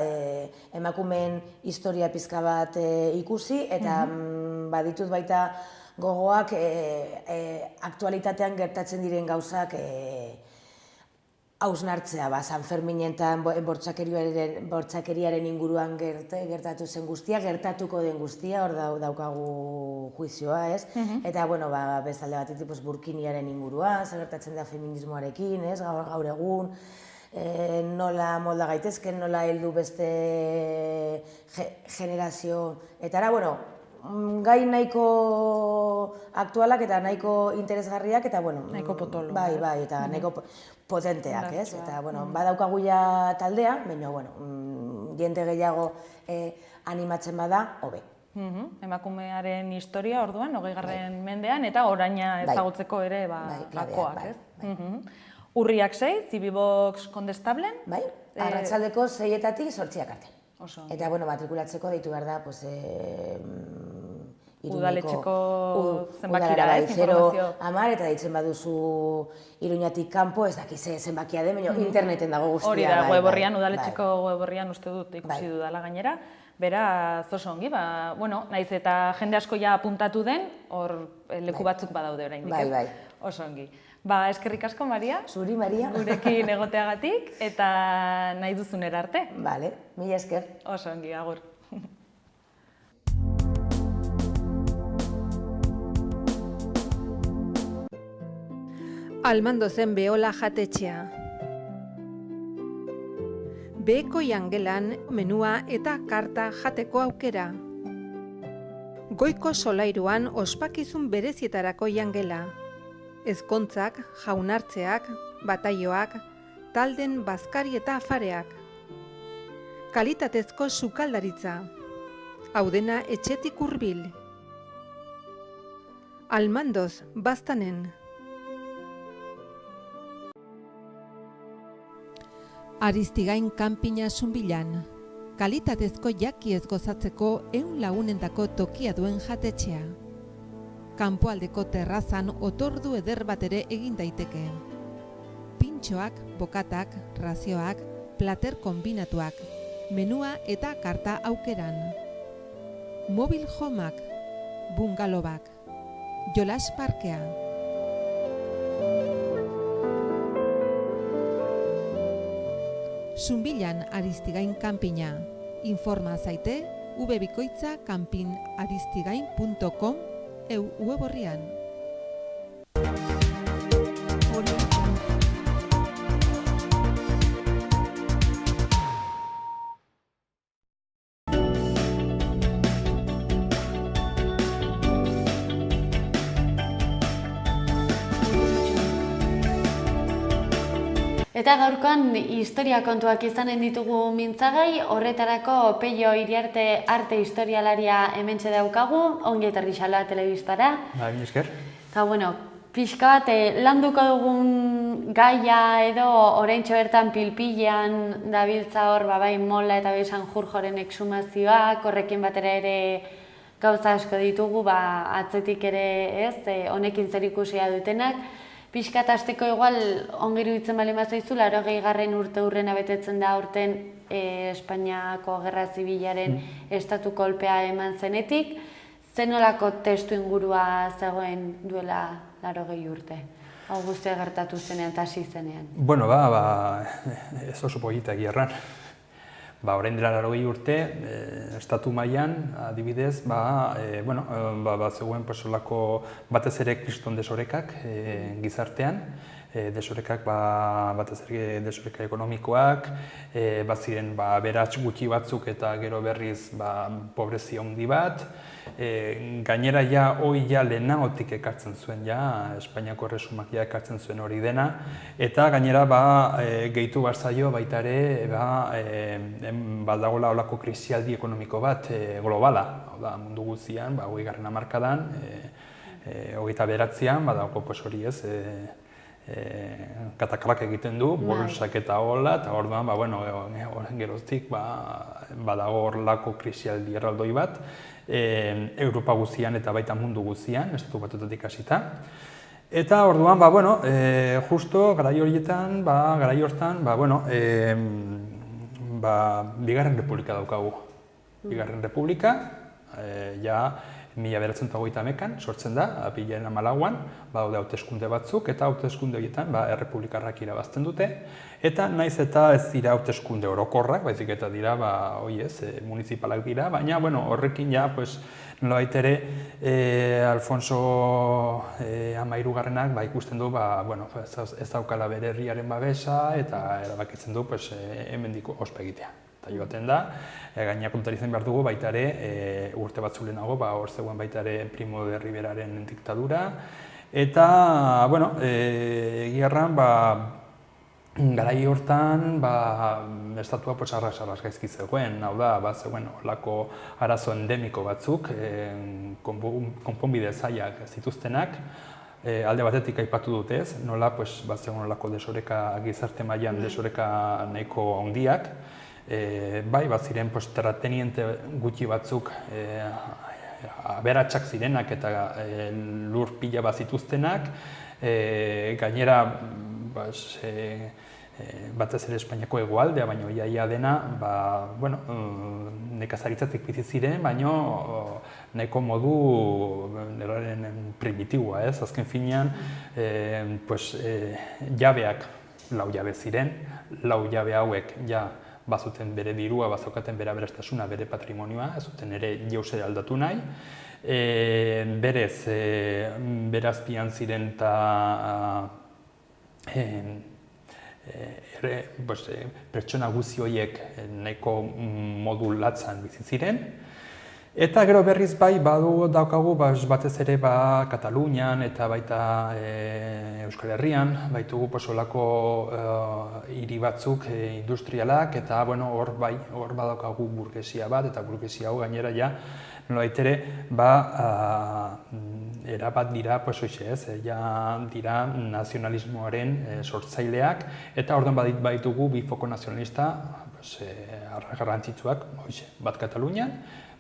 emakumeen historia pizka bat ikusi, eta baditut baita gogoak aktualitatean gertatzen diren gauzak hausnartzea, San Ferminetan bortxakeriaren inguruan gertatu zen guztia, gertatuko den guztia, hor daukagu juizioa, ez? Eta, bezalde batetik burkiniaren inguruan, zer gertatzen da feminismoarekin, ez? Gaur egun, nola molda gaitezken, nola heldu beste generazio, eta gai nahiko aktualak eta nahiko interesgarriak, eta nahiko potolo. Bai, eta nahiko potenteak, ez? Eta, badaukagu ja taldea, baina, jende gehiago animatzen bada, hobe. Emakumearen historia orduan, 20. mendean, eta oraina ezagutzeko ere bakoak, ez? Urriak 6, Zibibox Kondestablen? Bai, arratsaldeko 6etatik 8ak arte. Eta, matrikulatzeko deitu behar da, udaletxeko zenbakira, informazio. 010, eta deitzen baduzu Iruñatik kanpo, ez dakiz zenbakia den, baina interneten dago guztia. Hori da, web-orrian, udaletxeko web-orrian uste dut ikusi dudala gainera. Beraz, oso ongi, naiz eta jende asko ja apuntatu den, hor leku batzuk badaude oraindik. Bai. Oso ongi. Eskerrik asko, Maria. Zuri, Maria. Gurekin egoteagatik, eta nahi duzunera arte. Bale, mila esker. Oso ongi, agur. Almandozen Beola jatetxea. Beheko jangelan menua eta karta jateko aukera. Goiko solairuan ospakizun berezietarako jangela. Ezkontzak, jaunartzeak, bataioak, talden bazkari eta afareak. Kalitatezko sukaldaritza. Hau dena etxetik hurbil. Almandoz, Baztanen. Aristigain kanpina Zunbilan. Kalitatezko jakiez gozatzeko 100 lagunendako tokia duen jatetxea. Kanpoaldeko terrazan otordu eder bat ere egin daiteke. Pintxoak, bokatak, razioak, plater kombinatuak, menua eta karta aukeran. Mobil homak, bungalobak, jolas parkea. Zunbilan Aristigain kanpina. Informa zaite www.kanpinaristigain.com web orrian. Eta gaurkoan historia kontuak izanen ditugu mintzagai, horretarako Peio Iriarte arte historialaria hementxe daukagu, ongi etorri xala telebistara. Mila esker. Eta pixka bat landuko dugun gaia edo oraintxo bertan pilpilean dabiltza hor bai Mola eta bai Sanjurjoren exhumazioak, horrekin batera ere gauza asko ditugu, atzetik ere honekin zer ikusia dutenak. Pixkat hasteko igual ongiru itzen bale mazaizu, 80. urte hurrena betetzen da aurten Espainiako Gerra Zibilaren estatu kolpea eman zenetik. Zenolako testu ingurua zegoen duela 80 urte? Hau guztia gertatu zenean eta hasi zenean. Bueno, ez oso politak erran. Orain dela 80 urte, estatu mailan, adibidez, zegoen persolako batez ere kriston desorekak gizartean, desorekak batez ere desoreka ekonomikoak, baziren berats gutxi batzuk eta gero berriz pobrezia handi bat, gainera ja hoi ja lehenagotik ekartzen zuen ja, Espainiako Erresumak ja ekartzen zuen hori dena, eta gainera gehitu behar zaio baita ere badagoela olako krisialdi ekonomiko bat globala, hau da mundu guztian, 20. hamarkadan, 29an, badago hori ez, katakalak egiten du, bolsak eta hola, eta orduan, horren geroztik badago horrelako krisialdi erraldoi bat, Europa guztian eta baita mundu guztian, Estatu Batuetatik hasita. Eta orduan, justo garai horietan, Bigarren Republika daukagu. Bigarren Republika, ja 1930an sortzen da, apirilaren 14an, badaude hauteskunde batzuk, eta hauteskunde horietan errepublikarrak irabazten dute, eta naiz eta ez dira hauteskunde orokorrak, baizik eta dira, municipalak dira, baina horrekin ja, nolabait ere, Alfonso XIIIak ikusten du, ez daukala bere herriaren babesa, eta erabakitzen du hemendik ospe egitea. Eta joaten da, gaina kontutan izan behar dugu baita ere, urte batzu lehenago, hor zegoen baita ere Primo de Riveraren diktadura, eta, egia erran, garai hortan, estatua arras gaizki zegoen, hau da, zegoen olako arazo endemiko batzuk, konponbide zailak zituztenak, alde batetik aipatu dute ez, nola, zegoen olako desoreka, gizarte mailan desoreka nahiko handiak, ziren terrateniente gutxi batzuk aberatsak zirenak eta lur pila bat zituztenak, gainera batez ere Espainiako hegoaldea, baina iaia dena, nekazaritzatik bizi ziren, baina nahiko modu primitiboa, ez? Azken finean, jabeak 4 jabe ziren, 4 jabe hauek ja bazuten bere dirua, bazaukaten bere aberastasuna, bere patrimonioa, ez zuten ere jauze aldatu nahi. Berez, berazpian ziren eta pertsona guzti horiek nahiko modu latzan bizi ziren. Eta gero berriz daukagu batez ere Katalunian eta baita Euskal Herrian, baitugu olako hiri batzuk industrialak, eta hor badaukagu burgesia bat, eta burgesia hau gainera ja, nolabait ere, erabat dira, dira nazionalismoaren sortzaileak, eta orduan baitugu bi foko nazionalista garrantzitsuak, bat Katalunian,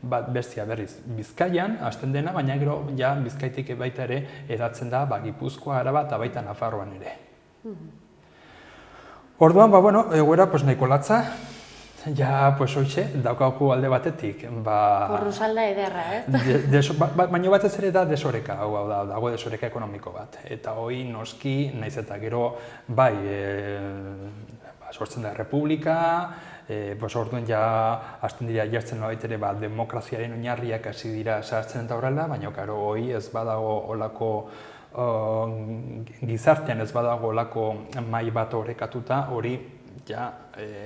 bat bestia berriz Bizkaian, hasten dena, baina gero Bizkaitik baita ere edatzen da Gipuzkoa, Araba eta baita Nafarroan ere. Orduan, egoera nahiko latza, daukagu alde batetik. Porrusalda ederra, ez? Baina batez ere da desoreka, dago desoreka ekonomiko bat. Eta hoi noski, naiz eta gero, sortzen da Republika, orduan ja hasten dira jartzen nolabait ere demokraziaren oinarriak hasi dira sartzen eta horrela, baina hoi ez badago olako gizartean ez badago olako mahai bat orekatuta, hori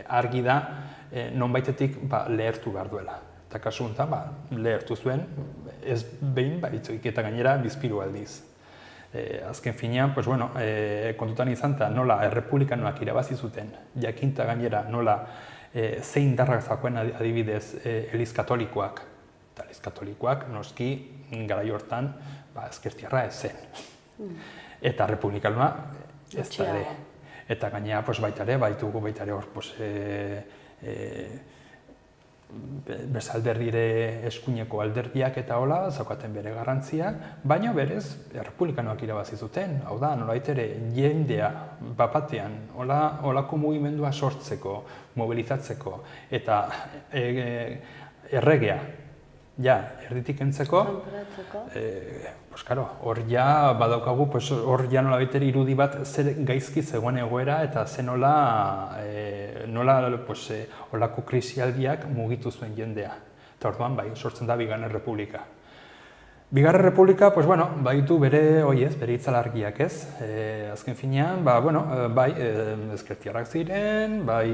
argi da nonbaitetik lehertu behar duela. Eta kasu honetan lehertu zuen, ez behin baitzuik eta gainera bizpiru aldiz. Azken finean, kontutan izan eta nola errepublikanoak irabazi zuten, jakinta gainera nola zein darrak zakoen adibidez eliz katolikoak. Eta eliz katolikoak noski garai hortan ezkertiarra ez zen. Eta republikanoa ez da ere. Eta gainera baita ere, baitugu baita ere hor bezalderdire eskuineko alderdiak eta hola, zaukaten bere garrantzia, baina berez, errepublikanoak irabazi zuten. Hau da, nolabait ere, jendea bapatean, holako mugimendua sortzeko, mobilizatzeko, eta erregea, erditik entzeko, hor badaukagu, hor nolabait ere irudi bat zer gaizki zegoen egoera eta zen nola holako krisialdiak mugitu zuen jendea. Eta orduan, sortzen da Bigarren Errepublika. Bigarren Republika, pues bueno, baditu bere itzalargiak, ez? Azken finean, bai, ezkertiarrak ziren, bai,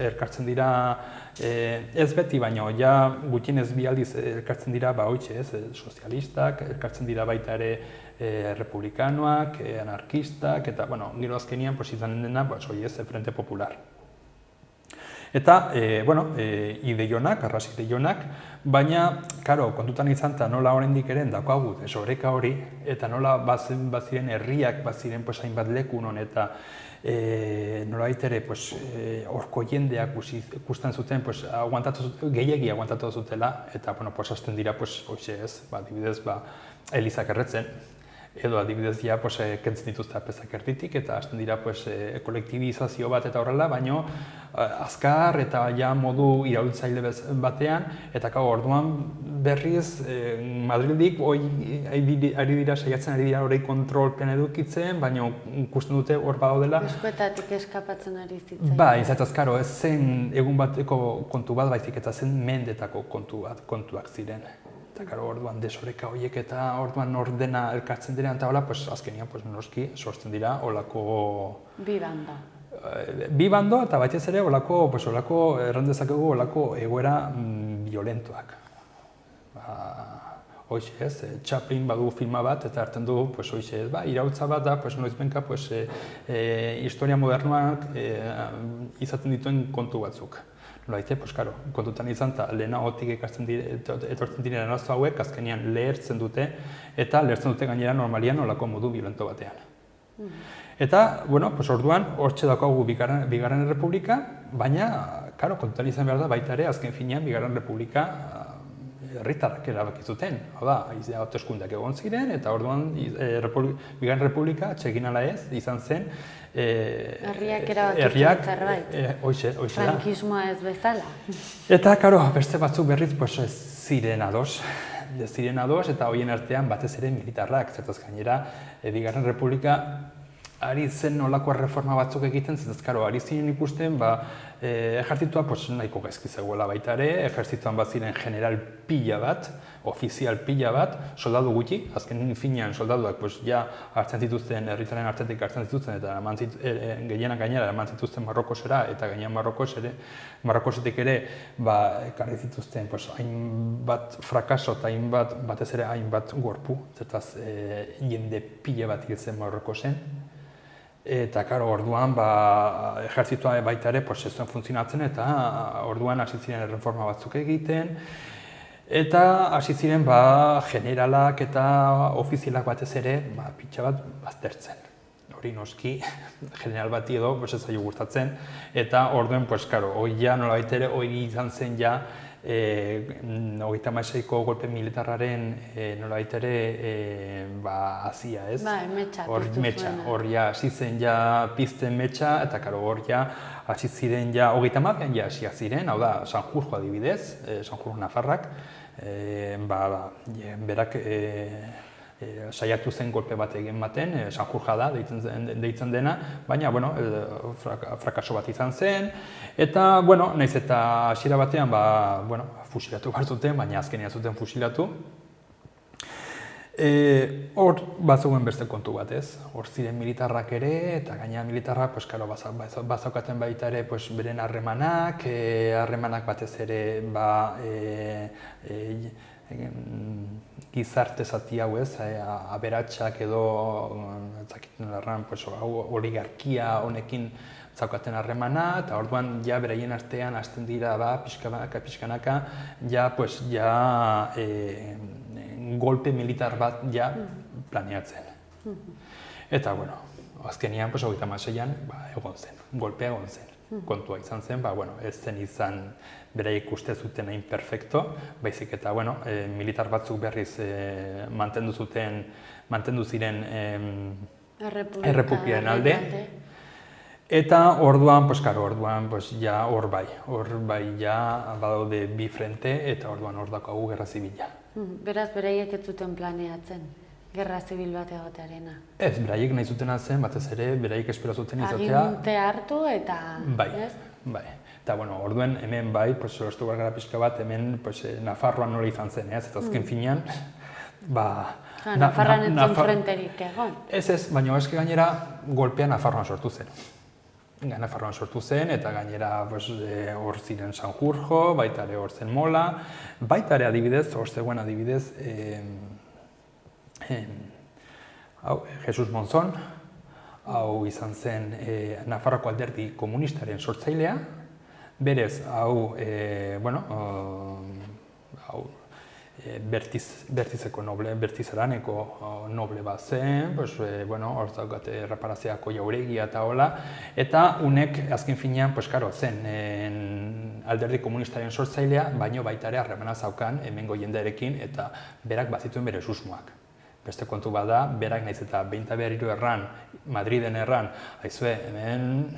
elkartzen dira, ez beti, baina ja gutxienez bi aldiz elkartzen dira, sozialistak, elkartzen dira baita ere republikanoak, anarkistak, eta, gero azkenian, izanen dena, Frente Popular. Eta, ideionak, arras ideionak, baina, kontutan izan eta nola oraindik ere daukagu desoreka hori, eta nola baziren herriak, baziren hainbat leku non, eta nolabait ere horko jendeak ikusten zuten, gehiegi aguantatu zutela, eta hasten dira, adibidez, elizak erretzen, edo adibidez kentzen dituzte apezak erditik, eta hasten dira kolektibizazio bat eta horrela, baino azkar eta ja modu iraultzaile batean, eta orduan berriz Madrildik ari dira, saiatzen ari dira hori kontrolpean edukitzen, baina ikusten dute hor badaudela. Eskuetatik eskapatzen ari zitzen. Ba, izataz, ez zen egun bateko kontu bat baizik, eta zen mendetako kontuak ziren. Eta orduan desoreka horiek eta orduan ordena elkartzen direan eta hola, azkenian noski sortzen dira olako... Bi bando. Bi bando eta batez ere olako errandezakegu olako egoera violentoak. Hoxe ez, Chaplin badu filma bat eta hartzen du, hoxe ez, iraultza bat da, noizbenka historia modernoak izaten dituen kontu batzuk. Nolaite, kontutan izan eta lehenagotik etortzen diren arazo hauek azkenean lehertzen dute eta lehertzen dute gainera normalian olako modu violento batean. Eta, orduan, hortxe daukagu Bigarren Errepublika, baina, kontutan izan behar da baita ere azken finean Bigarren Errepublika herritarrak erabaki zuten. Hau da, hauteskundeak egon ziren eta orduan Bigarren Errepublika atsegin ala ez izan zen herriak erabaki zuen zerbait. Hoxe da. Frankismoa ez bezala. Eta, beste batzuk berriz ez ziren ados. Eta horien artean batez ere militarrak. Zertaz gainera, Bigarren Errepublika ari zen nolako erreforma batzuk egiten, zertaz, ari ziren ikusten, ejertzitua nahiko gaizki zegoela baita ere, ejertzituan baziren general pila bat, ofizial pila bat, soldadu gutxi, azken finean soldaduak ja hartzen zituzten, herritaren hartzetik hartzen zituzten, eta gehienak gainera eman zituzten Marrokosera, eta gainean Marrokosetik ere ekarri zituzten hainbat frakaso eta batez ere hainbat gorpu, zertaz jende pila bat hil zen Marrokosen. Eta, orduan, ejertzitua baita ere ez zuen funtzionatzen eta orduan hasi ziren erreforma batzuk egiten. Eta hasi ziren generalak eta ofizialak batez ere pitxa bat baztertzen. Hori noski, general bati edo ez zaio gustatzen. Eta orduen, hori ja nolabait ere hori izan zen ja 36ko golpe militarraren nolabait ere hazia, ez? Emetxa. Hor ja hasi zen ja pizten metxa, eta hor ja hasi ziren ja 30an ja hasiak ziren, hau da, Sanjurjo adibidez, Sanjurjo Nafarrak, berak saiatu zen golpe bat egin baten, Sanjurja da deitzen dena, baina, frakaso bat izan zen, eta, nahiz eta hasiera batean, fusilatu behar zuten, baina azkenean zuten fusilatu. Hor bazegoen beste kontu bat, ez? Hor ziren militarrak ere, eta gainera militarrak, bazaukaten baita ere beren harremanak batez ere, gizarte zati hau ez, aberatsak edo, oligarkia honekin zaukaten harremana, eta orduan ja beraien artean hasten dira pixkanaka, golpe militar bat ja planeatzen. Eta, azkenian, 36an egon zen, golpea egon zen. Kontua izan zen, ez zen izan beraiek uste zuten hain perfecto, baizik eta, militar batzuk berriz mantendu ziren errepublikaren alde. Eta orduan, hor bai badaude bi frente, eta orduan hor daukagu gerra zibila. Beraz, beraiek ez zuten planeatzen, gerra zibil bat egotearena. Ez, beraiek nahi zuten zen, batez ere, beraiek espero zuten izatea. Aginte hartu eta... Bai. Eta, orduen hemen bai, lortu gara pixka bat, hemen Nafarroan nola izan zen, ez? Eta azken finean, Nafarroan ez zen fronterik egon. Ez, baina eske gainera golpea Nafarroan sortu zen. Nafarroan sortu zen, eta gainera hor ziren Sanjurjo, baita ere hor zen Mola, baita ere adibidez, hor zegoen adibidez, Jesus Monzon, hau izan zen Nafarroko alderdi komunistaren sortzailea, berez, hau Bertizeko noble, Bertizaraneko noble bat zen, hor daukate erreparazioako jauregia eta hola, eta unek azken finean, zen alderdi komunistaren sortzailea, baino baita ere harremana zaukan hemengo jendearekin eta berak bazituen bere susmoak. Beste kontu bada, berak nahiz eta behin eta berriro erran, Madriden erran, aizue, hemen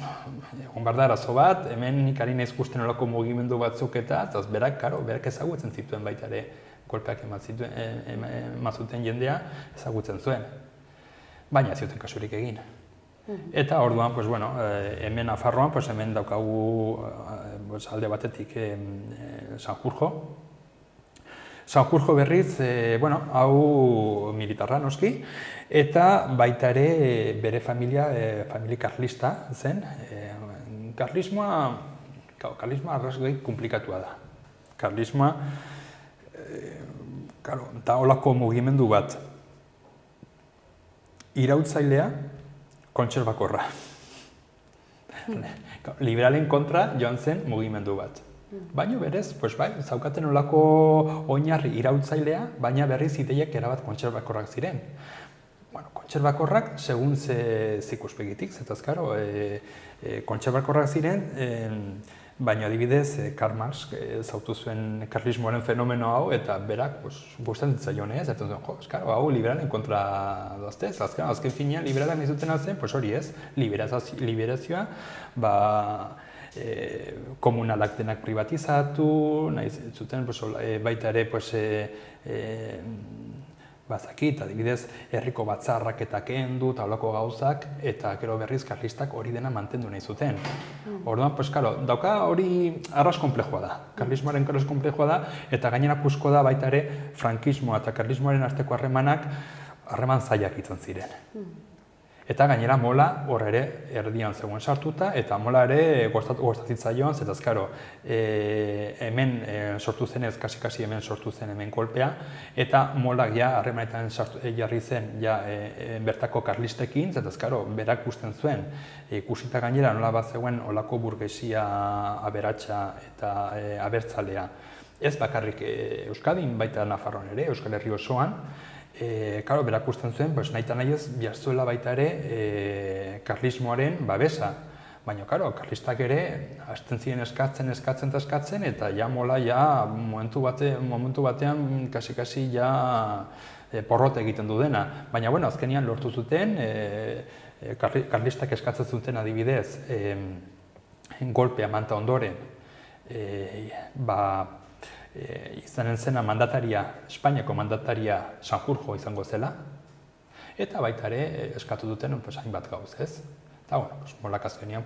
egon behar da arazo bat, hemen nik ari nahiz gusten olako mugimendu batzuk eta berak ezagutzen zituen baita ere golpeak emazuten jendea ezagutzen zuen. Baina ez zioten kasurik egin. Eta orduan, hemen Nafarroan, hemen daukagu alde batetik Sanjurjo. Sanjurjo berriz, hau militarra noski, eta baita ere bere familia karlista zen. Karlismoa arrazoi komplikatua da. Karlismoa, eta holako mugimendu bat. Irautzailea, kontserbakorra. Liberalen kontra joan zen mugimendu bat. Baina berez, zaukaten olako oinarri irautzailea, baina berriz ideiak erabat kontserbakorrak ziren. Kontserbakorrak, segun ze ikuspegitik, zetazkaro, kontserbakorrak ziren, baina adibidez, Karl Marx zautu zuen karlismoaren fenomeno hau, eta berak gustatzen zaion ez, eta zuen, hau liberalen kontra dazte, azken finean liberalak nahi zuten zen, hori ez, liberazioa, komunalak denak privatizatu, nahi zuten baita ere bazakit, adibidez, herriko batzarrak eta kendu, eta holako gauzak, eta gero berriz karlistak hori dena mantendu nahi zuten. Orduan, dauka hori arras konplexua da, karlismoaren arras konplexua da, eta gainera kusko da baita ere frankismoa eta karlismoaren arteko harreman zailak izan ziren. Eta gainera Mola hor ere erdian zegoen sartuta, eta Mola ere gostazitzaion, zetazkaro, hemen sortu zenez, kasi hemen sortu zen hemen kolpea, eta Molak harremanetan jarri zen bertako karlistekin, zetazkaro, berak gusten zuen, ikusita gainera nola bat zegoen olako burgesia aberatsa eta abertzalea. Ez bakarrik Euskadin, baita Nafarroan ere, Euskal Herri osoan, berak usten zuen, nahi eta nahi ez, biharzuela baita ere karlismoaren babesa. Baina, karlistak ere, hasten ziren eskatzen, eta Mola momentu batean kasi porrot egiten du dena. Baina, azkenian lortu zuten, karlistak eskatzen zuten adibidez, golpea manta ondoren, izanen zena mandataria, Espainiako mandataria Sanjurjo izango zela, eta baita ere eskatu duten hainbat gauz, ez? Eta, Molak azkenean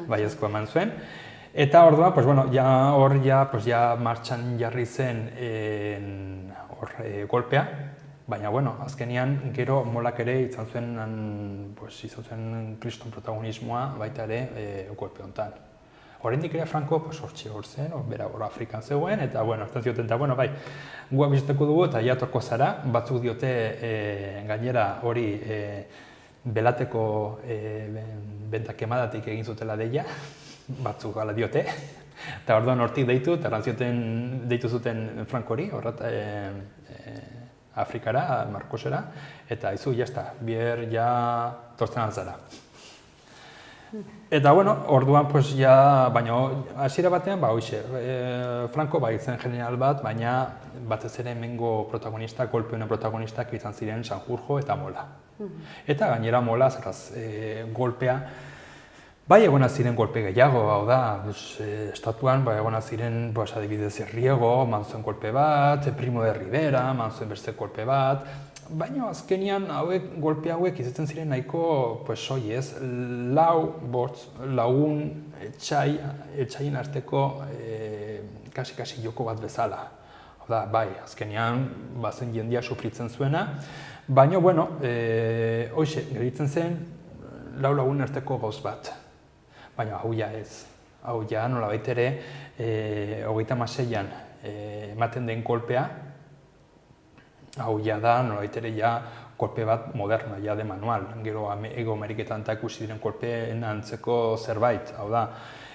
baiezkoa eman zuen. Eta orduan, hor martxan jarri zen golpea, baina, azkenean gero Molak ere izan zuen kriston protagonismoa baita ere golpe honetan. Oraindik ere Franco hor zen, hor Afrikan zegoen, eta hartzen zioten, eta guak biziteko dugu eta jatorko zara, batzuk diote gainera hori belateko bentak emadatik egin zutela deia, batzuk gala diote, eta orduan hortik deitu, eta deitu zuten Francori, Afrikara, Markosera, eta izu, jazta, biher tortzen altzara. Eta, orduan, baina hasiera batean, Franco zen general bat, baina batez ere hemengo protagonistak, golpe honen protagonistak izan ziren Sanjurjo eta Mola. Eta gainera Mola, golpea, egona ziren golpe gehiago, hau da, estatuan, egona ziren, adibidez, Riego, manzuen golpe bat, Primo de Rivera, manzuen beste golpe bat, baina azkenian golpe hauek izaten ziren nahiko, lagun etxaien arteko kasi joko bat bezala. Hau da, bai, azkenean bazen jendia sufritzen zuena, baina, bueno, hoxe, geritzen zen, 4 lagun arteko gauz bat. Baina hau ja ez. Hau ja nolabait ere, 36an ematen den kolpea, hau ja da nolabait ere ja kolpe bat moderna, ja de manual. Gero Ego Ameriketan eta ikusi diren kolpeen antzeko zerbait. Hau da,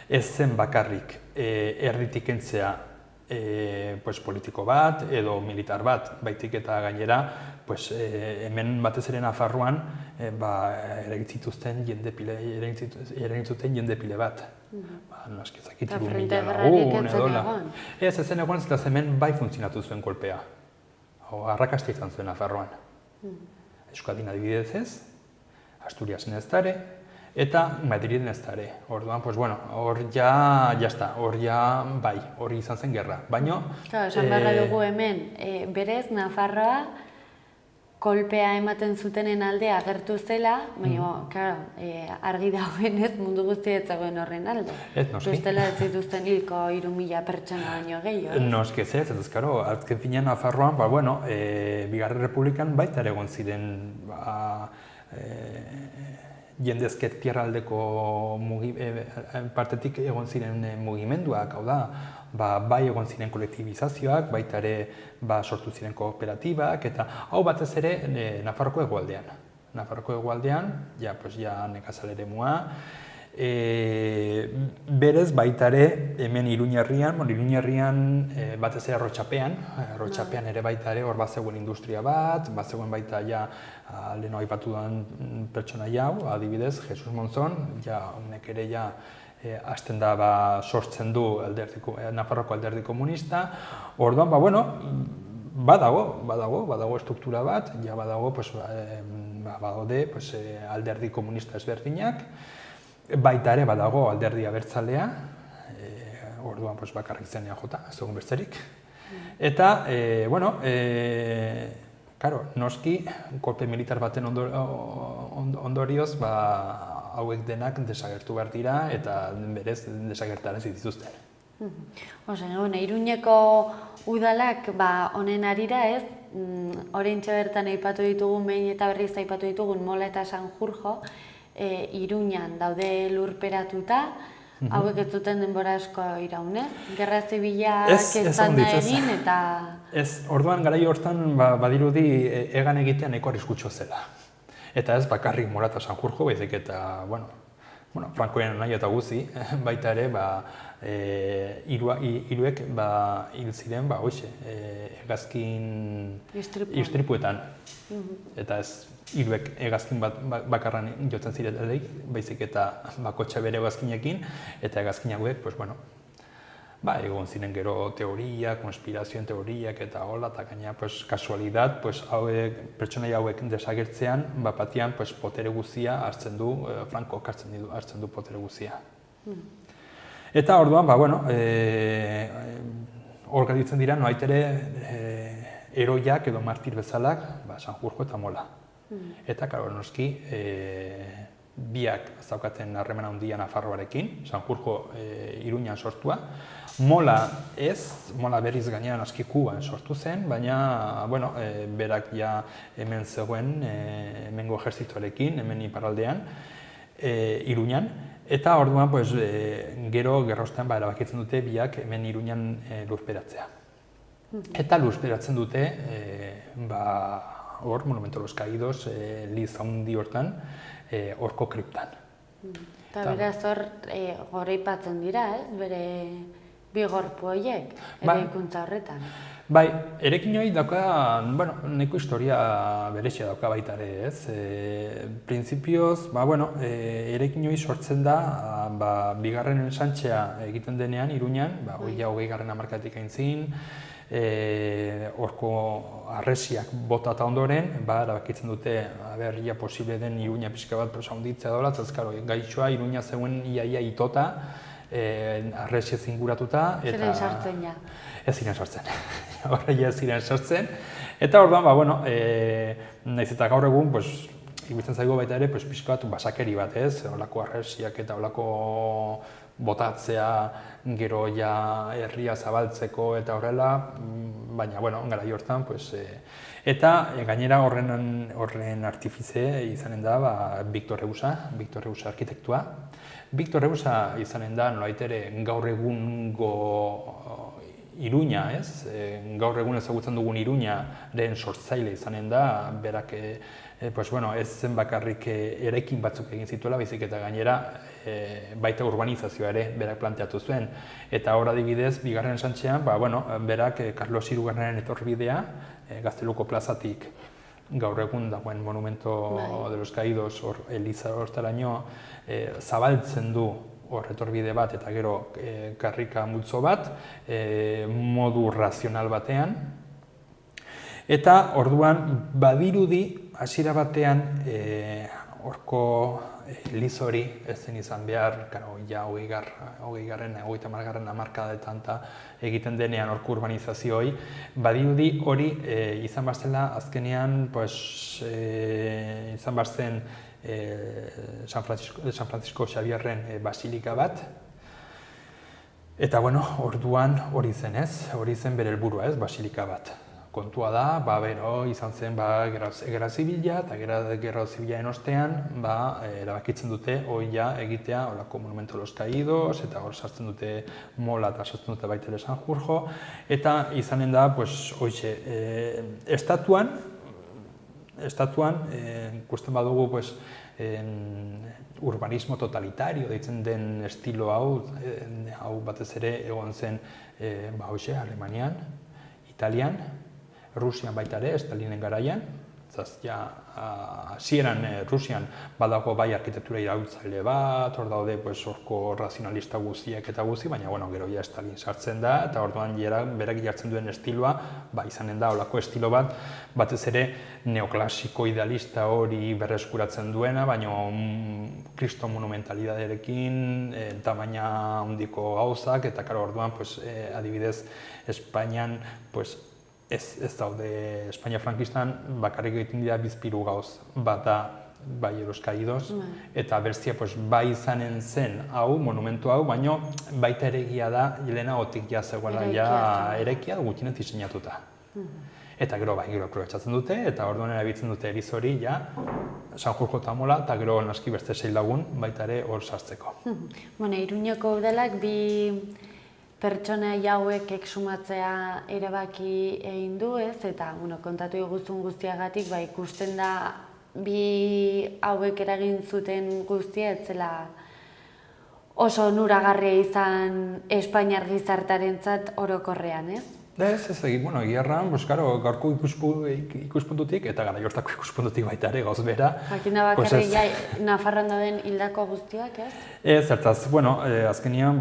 ez zen bakarrik erditik kentzea politiko bat edo militar bat, baitik eta gainera hemen batez ere Nafarroan eragintzuten jende pile bat. Noski ezakit 3.000 lagun edo. Ez zen egon eta hemen bai funtzionatu zuen kolpea. Arrakasta izan zuen Nafarroan. Euskadin adibidez ez, Asturiasen ez dare, eta Madriden ez dare. Orduan, hor ja, hor ja, bai, hori izan zen gerra. Baina... Esan beharra dugu hemen, berez, Nafarroa kolpea ematen zutenen alde agertu zela, baina, argi dagoenez mundu guztia ez zegoen horren alde. Noski. Bestela ez zituzten hilko 3.000 pertsona baino gehiago. Noski ez, azken finean Nafarroan, Bigarren Republikan baita ere egon ziren jendezket tierraldeko partetik egon ziren mugimenduak, hau da, bai egon ziren kolektibizazioak, baita ere sortu ziren kooperatibak, eta hau batez ere Nafarroko hegoaldean. Nafarroko hegoaldean, ja nekazal eremua, berez baita ere hemen Iruñerrian batez ere Arrotxapean ere baita ere hor bazegoen industria bat, bazegoen baita leheno aipatu den pertsona jau, adibidez, Jesus Monzon, honek ere hasten da sortzen du Nafarroko alderdi komunista. Orduan, badago estruktura bat, badaude alderdi komunista ezberdinak, baita ere badago alderdi abertzalea, orduan bakarrik zen EAJ, ez dugun besterik. Eta, noski, kolpe militar baten ondorioz, hauek denak desagertu behar dira eta berez desagertaren zituzten. Iruñeko udalak honen arira ez, oraintxe bertan aipatu ditugun, behin eta berriz aipatu ditugun Mola eta Sanjurjo, Iruñan daude lurperatuta, hauek ez duten denbora asko iraunez, Gerra Zibilak eztanda egin eta... Ez, orduan garai hortan badirudi egan egitean nahiko arriskutsu zela. Eta ez bakarrik Mola eta Sanjurjo, baizik eta, Frankoen nahi eta guzi, baita ere, hiruek hil ziren, hegazkin istripuetan. Eta ez, hiruek hegazkin bakarran jotzen ziren, baizik eta bakotxa bere hegazkinekin, eta hegazkin hauek, egon ziren gero teoria, konspirazioen teoriak eta hola, eta gaina kasualidad, pertsonai hauek desagertzean, batian potere guzia hartzen du, Frankok hartzen du potere guzia. Eta orduan, hor gelditzen dira, noait ere, heroiak edo martir bezalak, Sanjurjo eta Mola. Eta, noski, biak zaukaten harreman handia Nafarroarekin, Sanjurjo Iruñan sortua. Mola ez, Mola berriz gainean aski Kuban sortu zen, baina berak hemen zegoen, hemengo ejertzitoarekin, hemen iparraldean, Iruñan. Eta orduan, gero gerraostean erabakitzen dute biak hemen Iruñan lurperatzea. Eta lurperatzen dute, hor, Monumento los Caídos, liz handi hortan, horko kriptan. Eta beraz hor goraipatzen dira, bere bi gorpu horiek, eraikuntza horretan. Bai, erekin hori dauka, nahiko historia berexia dauka baita ere, ez? Printzipioz, erekin hori sortzen da, bigarren ensantzea egiten denean, Iruñan, 20. hamarkatik aintzin, horko harresiak bota eta ondoren, erabakitzen dute, ia posible den Iruña pixka bat handitzea dola, gaitxoa Iruña zegoen iaia itota, harresiez inguratuta. Ziren sartzen ja. Ez ziren sartzen, horreia ez ziren sartzen. Eta orduan, nahiz eta gaur egun, ikusten zaigu baita ere, pixka bat basakeri bat, ez? Olako harresiak eta olako botatzea, gero herria zabaltzeko eta horrela, baina, bueno, garai hortan, pues, eta gainera horren artifize izanen da Victor Reusa arkitektua. Victor Reusa izanen da, nolait ere, gaur egungo Iruña, ez? Gaur egun ezagutzen dugun Iruñaren sortzaile izanen da, berak ez zen bakarrik eraikin batzuk egin zituela, baizik eta gainera baita urbanizazioa ere berak planteatu zuen. Eta hor adibidez, bigarren santxean, berak Carlos Hirugarrenaren etorbidea, Gazteluko plazatik gaur egun dagoen Monumento de los Caídos, Eliza hortaraino, zabaltzen du hor etorbide bat eta gero karrika multzo bat, modu razional batean. Eta orduan badirudi hasiera batean horko eliz hori ez zen izan behar, ja 30. hamarkadetan egiten denean horko urbanizazioei, badirudi hori izan barzela azkenean izan barzen San Francisco Xabierren basilika bat. Eta orduan hori zen hori zen bere helburua basilika bat. Kontua da, izan zen gerra zibila eta gerra zibilaren ostean erabakitzen dute hori egitea holako Monumento de los Caídos eta hor sartzen dute mola eta sartzen dute baita ere Sanjurjo eta izanen da, estatuan, ikusten badugu urbanismo totalitario deitzen den estilo hau batez ere egon zen Alemanian, Italian, Rusian baita ere, Stalinen garaian. Hasieran Rusian badago bai arkitektura iraultzaile bat, hor daude horko razionalista guztiak eta guzti, baina gero ja Stalin sartzen da, eta orduan berak jartzen duen estiloa, izanen da holako estilo bat, batez ere neoklasiko idealista hori berreskuratzen duena, baina kristo monumentalidaderekin, tamaina handiko gauzak, eta orduan adibidez Espainian ez daude Espainia frankistan bakarrik egiten dira bizpiru gauz, bat da bai Los Caídos, eta berzia bai izanen zen hau, monumentu hau, baina baita eregia da, lehenagotik zegoela erekia gutxinez diseinatuta. Eta gero aprobetxatzen dute, eta orduan erabiltzen dute eriz hori, Sanjurjo eta Mola, eta gero naski beste 6 lagun baita ere hor sartzeko. Iruñeko udalak bi pertsona hauek exhumatzea erabaki egin du, eta kontatu eguzun guztiagatik ikusten da bi hauek eragin zuten guztia ez zela oso onuragarria izan Espainiar gizartearentzat orokorrean, ez? Ez, egiarran, gaurko ikuspuntutik eta gara jortako ikuspuntutik baita ere gauz bera. Jakina bakarrik Nafarroan dauden hildako guztiak, ez? Ez, zertaz, azkenean,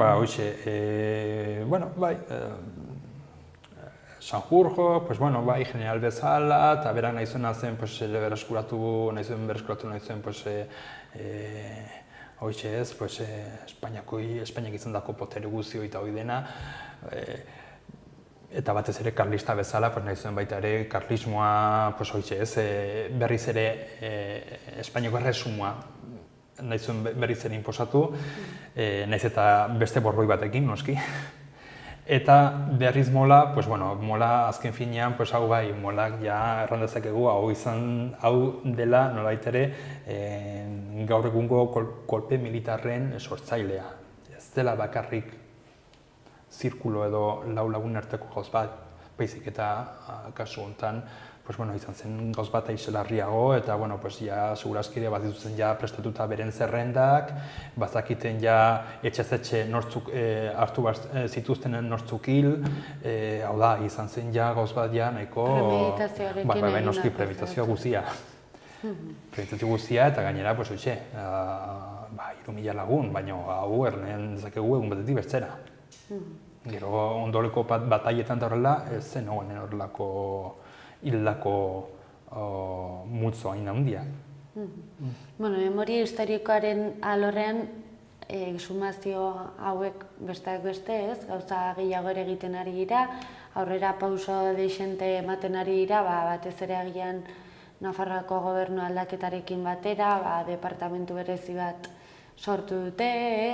Sanjurjo, general bezala, eta berak nahi zuen zen, berreskuratu nahi zuen, Espainiak izan dako potere guzti hori eta hori dena, eta batez ere karlista bezala, nahi zuen baita ere karlismoa, berriz ere Espainiako erresumua nahi zuen berriz ere inposatu, nahiz eta beste borboi batekin, noski. Eta berriz Mola, Mola azken finean, hau bai, Molak errandezakegu hau dela nolabait ere gaur egungo kolpe militarren sortzailea. Ez dela bakarrik zirkulo edo lau lagun arteko gauz bat, baizik eta kasu honetan izan zen gauz bat aizelarriago eta segurazkide bat dituzen prestatuta beren zerrendak, bazakiten etxez-etxe nortzuk hartu zituztenen nortzuk hil, hau da, izan zen gauz bat nahiko... Premeditazioarekin noski premeditazioa guzia. Premeditazio guzia eta gainera, 3.000 lagun, baina hau ernen dezakegu egun batetik bertzera. Gero ondoleko batailetan da horrela, ez zen horrelako hildako multzo hain handia. Memoria historikoaren alorrean exhumazio hauek besteak beste, ez? Gauza gehiago ere egiten ari dira, aurrera pauso deixente ematen ari dira, batez ere agian Nafarroako gobernu aldaketarekin batera, departamentu berezi bat sortu dute,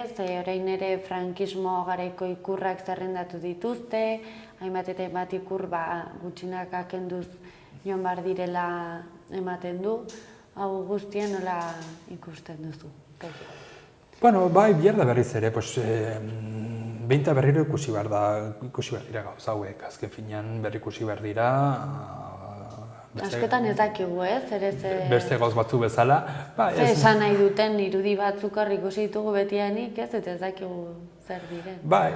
ez? Orain ere frankismo garaiko ikurrak zerrendatu dituzte, hainbat eta hainbat ikur gutxinaka kenduz joan behar direla ematen du. Hau guztien nola ikusten duzu? Bueno, bai, bihar da berriz ere, behin eta berriro ikusi behar dira gauza hauek, azken finean berri ikusi behar dira. Askotan ez dakigu, ez? Beste gauz batzu bezala. Ze esan nahi duten irudi batzuk hor ikusi ditugu betianik, ez? Eta ez dakigu zer diren. Bai,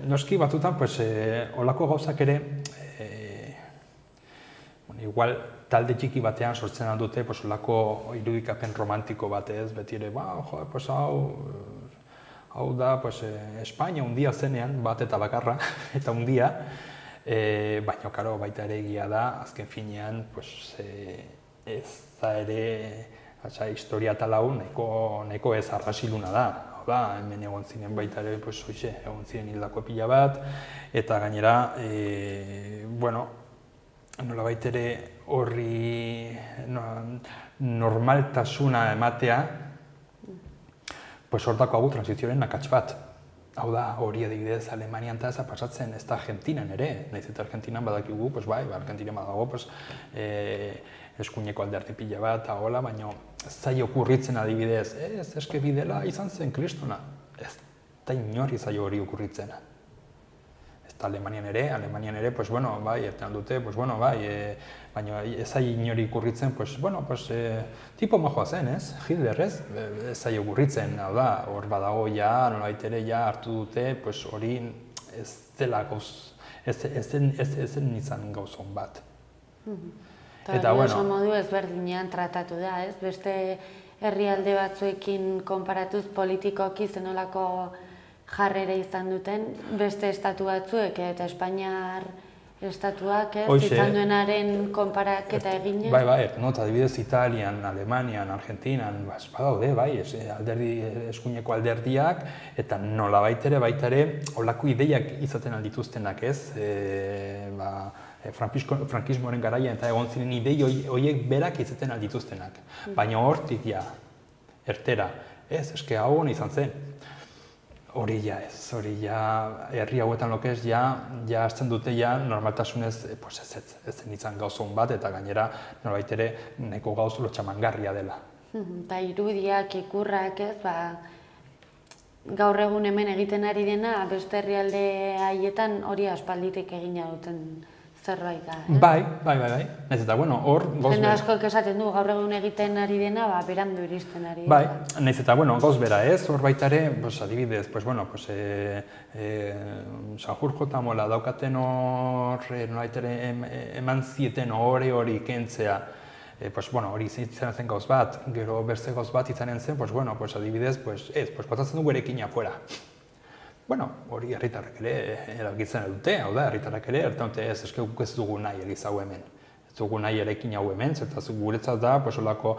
noski batzutan, olako gauzak ere, igual talde txiki batean sortzen aldute, olako irudikapen romantiko batez, beti ere, hau da, Espainia undia zenean, bat eta bakarra, eta undia, baina, karo, baita ere egia da, azken finean, ez da ere, historia talau nahiko ez arrasiluna da. Hau da, hemen egon ziren baita ere, egon ziren hildako pila bat, eta gainera, nolabait ere horri normaltasuna ematea, hor dago transizioaren akats bat. Hau da, hori adibidez Alemanian eta pasatzen, ez da Argentinan ere, nahiz eta Argentinan badakigu, Argentinan badago eskuineko alderdi pila bat, baina zai okurritzen adibidez, eske bidela izan zen kristona, ez da inori zai hori okurritzen. Alemanian ere, ertean dute, baina ez zai inori ikurritzen, tipo majoa zen, ez? Hitler, ez? Ez zai ikurritzen, hau da, hor badago ja, nolabait ere hartu dute, hori ez dela gauz, ez zen izan gauzon bat. Eta oso modu ezberdinean tratatu da, ez? Beste herrialde batzuekin konparatuz politikoki zenolako jarrera izan duten, beste estatu batzuek eta Espainiar estatuak izan duenaren konparaketa eginez. Bai, adibidez Italian, Alemanian, Argentinan, badaude, eskuineko alderdiak, eta nolabait ere, baita ere, olako ideiak izaten aldituztenak, ez? Frankismoaren garaian eta egon ziren idei horiek berak izaten aldituztenak. Baina hortik ja, ertera, ez, eske hau hona izan zen. Hori ja ez, herri hauetan lokez ja hasten dute normaltasunez ez zen izan gauzon bat eta gainera norbait ere nahiko gauz lotxamangarria dela. Eta irudiak, ikurrak ez, gaur egun hemen egiten ari dena beste herrialde haietan hori aspalditik egina duten zerbait da. Bai. Naiz eta, hor... Jende askoek esaten du, gaur egun egiten ari dena, berandu iristen ari. Bai, naiz eta, gauz bera ez, hor baita ere, adibidez, Sanjurjo eta Mola daukaten hor, nolait ere eman zieten hori kentzea, hori izan zen gauz bat, gero berze gauz bat izanen zen, adibidez, botatzen dugu erekin afuera. Hori herritarrek ere eragitzen dute, hau da, herritarrek ere, ez guk ez dugu nahi Eliza hau hemen. Ez dugu nahi eraikin hau hemen, zertaz guretzat da, olako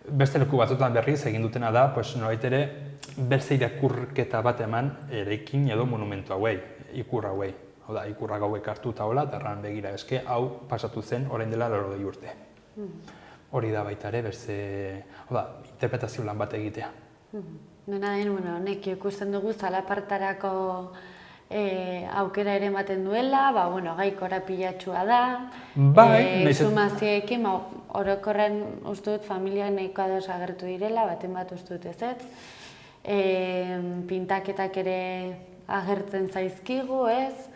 beste leku batzutan berriz egin dutena da, nolait ere, berze irakurketa bat eman eraikin edo monumentu hauei, ikur hauei. Hau da, ikurrak hauek hartu eta hola, eta erran begira eske, hau pasatu zen orain dela 80 urte. Hori da baita ere, berze, hau da, interpretazio lan bat egitea. Dena den, honek ikusten dugu zalapartarako aukera ere ematen duela, gai korapilatxua da, sumazioekin, orokorren uste dut familiak nahiko ados agertu direla, baten bat uste dut ezetz, pintaketak ere agertzen zaizkigu, ez?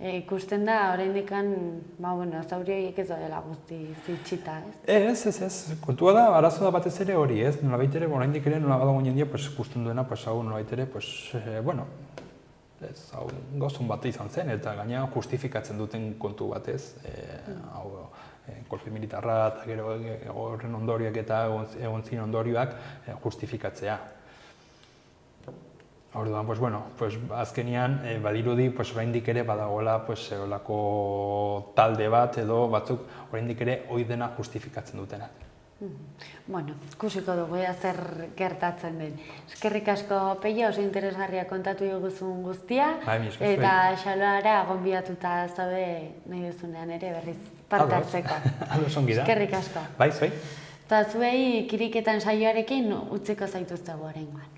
Ikusten da, oraindik zauri horiek ez dela guzti zitxita, ez? Ez. Kontua da, arazo da batez ere hori, ez? Nolabait ere, oraindik ere nola badago jendia, ikusten duena, hau nolabait ere, hau gauzun bat izan zen, eta gaina justifikatzen duten kontu batez, hau kolpe militarra eta gero horren ondorioak eta egon ziren ondorioak justifikatzea. Orduan, azkenian, badirudi, oraindik ere badagoela olako talde bat edo batzuk oraindik ere hori dena justifikatzen dutenak. Ikusiko dugu zer gertatzen den. Eskerrik asko, Peio, oso interesgarria kontatu diguzun guztia, eta Xaloara gonbidatuta zaude nahi duzunean ere berriz parte hartzeko. Eskerrik asko. Bai, zuei. Eta zuei kiriketan saioarekin utziko zaituztegu oraingoan.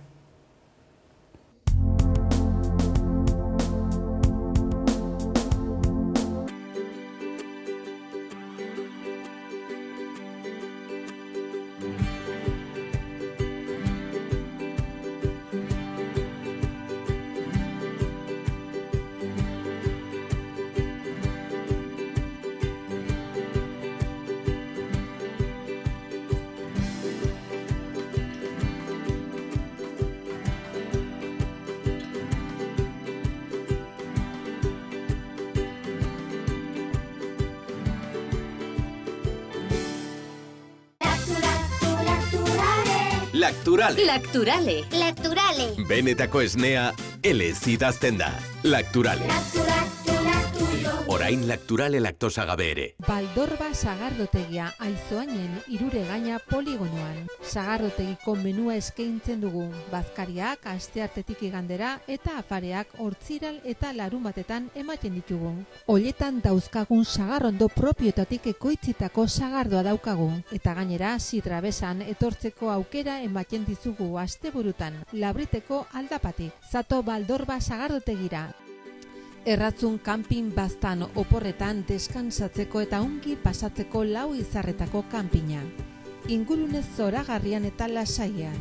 Lacturale. Lacturale. Lacturale. Benetako esnea elez idazten da. Lacturale. Orain Lacturale laktosa gabe ere. Baldorba sagardotegia Aizoainen Iruregaina poligonoan. Sagardotegiko menua eskaintzen dugu. Bazkariak asteartetik igandera eta afareak hortziral eta larunbatetan ematen ditugu. Hoietan dauzkagun sagarrondo propioetatik ekoitzitako sagardoa daukagu. Eta gainera, sitrabesan etortzeko aukera ematen dizugu asteburutan, labriteko aldapatik. Zato Baldorba sagardotegira. Erratzun kanpin baztan oporretan deskansatzeko eta ongi pasatzeko lau izarretako kanpina. Ingurune zoragarrian eta lasaian.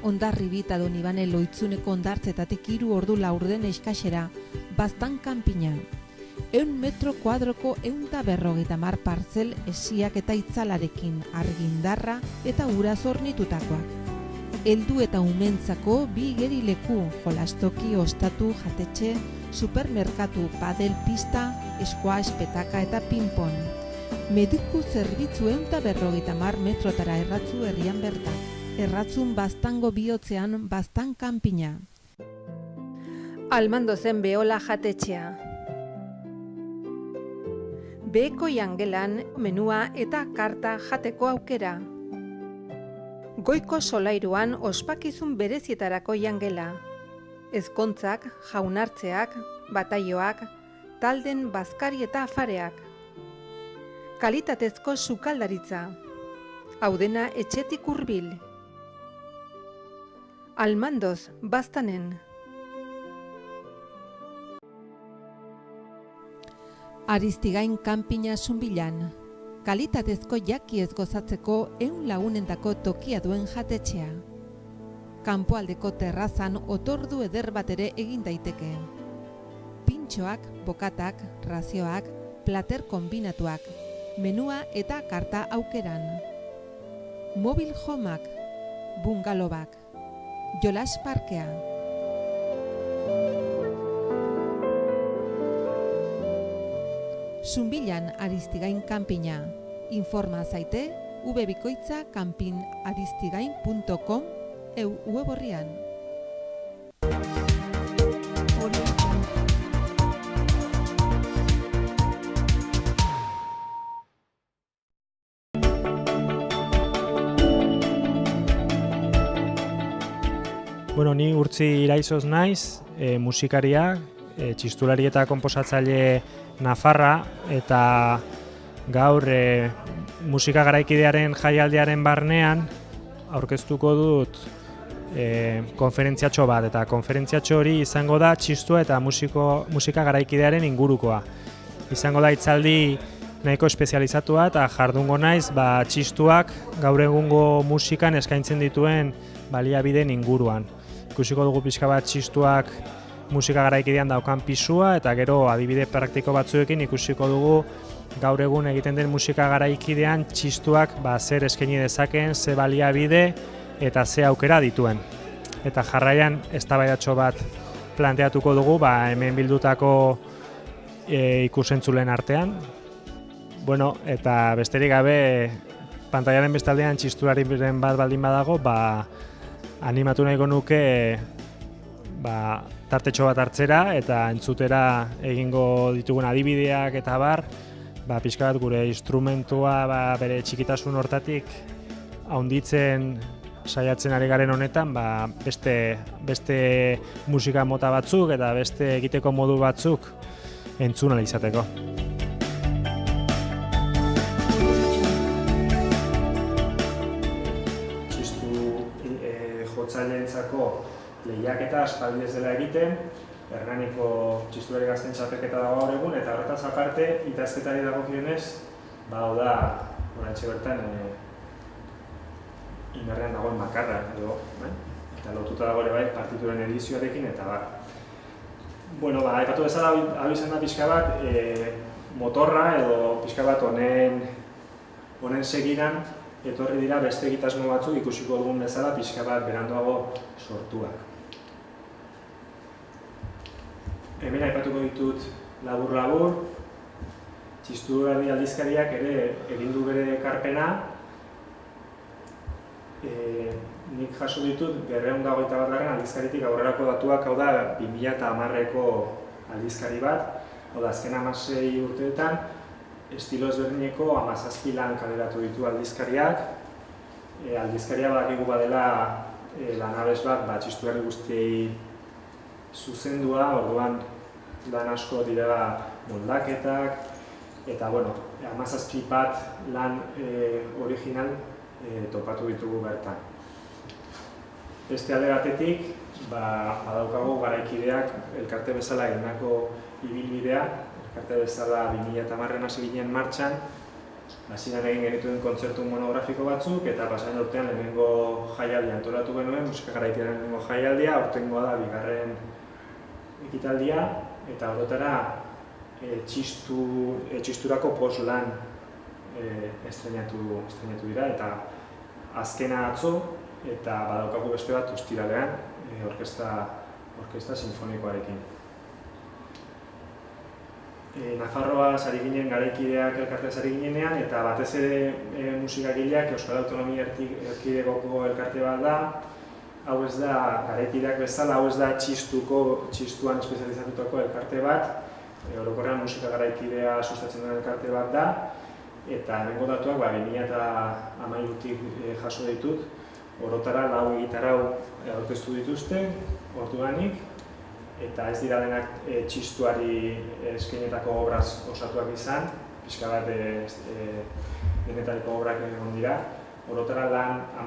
Hondarribit edo Donibane Loitzuneko hondartzetatik 3 ordu laurden eskasera, baztan kanpina. 100 metro kuadroko 150 partzel esiak eta itzalarekin, argindarra eta ura zornitutakoak. Heldu eta umentzako 2 igerileku, jolastoki, ostatu, jatetxe, supermerkatu, padel pista, squash, petaka eta ping-pong. Mediku zerbitzu 150 metrotara erratzu herrian bertan. Erratzun baztango bihotzean baztan kanpina. Almando zen behola jatetxea. Beheko jangelan menua eta karta jateko aukera. Goiko solairuan ospakizun berezietarako jangela. Ezkontzak, jaunartzeak, bataioak, talden bazkari eta afareak. Kalitatezko sukaldaritza. Hau dena etxetik hurbil. Almandoz, baztanen. Aristigain kanpina Zunbilan. Kalitatezko jakiez gozatzeko 100 lagunendako tokia duen jatetxea. Kanpoaldeko terrazan otordu eder bat ere egin daiteke. Pintxoak, bokatak, razioak, plater kombinatuak, menua eta karta aukeran. Mobil homak, bungalobak, jolas parkea. Zunbilan Aristigain kanpina. Informa zaite www.kanpinaristigain.com web orrian. Bueno, ni Urtzi Iraizoz naiz, musikaria, txistulari eta konposatzaile nafarra, eta gaur musika garaikidearen jaialdiaren barnean aurkeztuko dut konferentziatxo bat, eta konferentziatxo hori izango da txistua eta musika garaikidearen ingurukoa. Izango da hitzaldi nahiko espezializatua eta jardungo naiz txistuak gaur egungo musikan eskaintzen dituen baliabideen inguruan. Ikusiko dugu pixka bat txistuak musika garaikidean daukan pisua, eta gero adibide praktiko batzuekin ikusiko dugu gaur egun egiten den musika garaikidean txistuak zer eskaini dezaken, ze baliabide eta ze aukera dituen. Eta jarraian eztabaidatxo bat planteatuko dugu hemen bildutako ikusentzulen artean. Bueno, eta besterik gabe pantailaren bestaldean txistulariren bat baldin badago, animatu nahiko nuke tartetxo bat hartzera eta entzutera egingo ditugun adibideak eta pixka bat gure instrumentua bere txikitasun hortatik haunditzen saiatzen ari garen honetan beste musika mota batzuk eta beste egiteko modu batzuk entzun ahal izateko. Txistu jotzaileentzako lehiaketa aspaldi ez dela egiten, Hernaniko txistulari gazten txapelketa dago gaur egun, eta horretaz aparte, idazketari dagokionez, hau da, oraintxe bertan, indarrean dagoen makarra edo, eta lotuta dago ere partituren edizioarekin, eta Bueno, aipatu bezala hau izan da pixka bat, motorra edo pixka bat honen segidan etorri dira beste egitasmo batzuk ikusiko dugun bezala pixka bat beranduago sortuak. Hemen aipatuko ditut labur-labur, txistulari aldizkariak ere egin du bere ekarpena, nik jaso ditut 221. aldizkaritik aurrerako datuak, hau da 2010ko aldizkari bat, hau da azken 16 urteetan, estilo ezberdineko 17 lan kaleratu ditu aldizkariak. Aldizkaria badakigu badela lanabes bat txistularri guztiei zuzendua, orduan lan asko dira moldaketak, eta 17 bat lan original topatu ditugu bertan. Beste alde batetik, badaukagu garaikideak elkarte bezala egindako ibilbidea, elkarte bezala 2010an hasi ginen martxan, hasieran egin genituen kontzertu monografiko batzuk, eta pasaren urtean lehenengo jaialdia antolatu genuen, musika garaikidearen lehenengo jaialdia, aurtengoa da bigarren ekitaldia, eta horretara txisturako postlan estreinatu dira, eta azkena atzo, eta badaukagu beste bat ostiralean, orkestra sinfonikoarekin. Nafarroa sari ginen garaikideak elkartea sari ginenean, eta batez ere musikagileak Euskal Autonomia Erkidegoko elkarte bat da. Hau ez da garaikideak bezala, hau ez da txistuan espezializatutako elkarte bat, orokorrean musika garaikidea sustatzen duen elkarte bat da, eta hemengo datuak 2013tik jaso ditut, orotara 4 egitarau aurkeztu dituzte, orduanik, eta ez dira denak txistuari eskainetako obraz osatuak izan, pixka bat denetariko obrak egon dira, orotara 10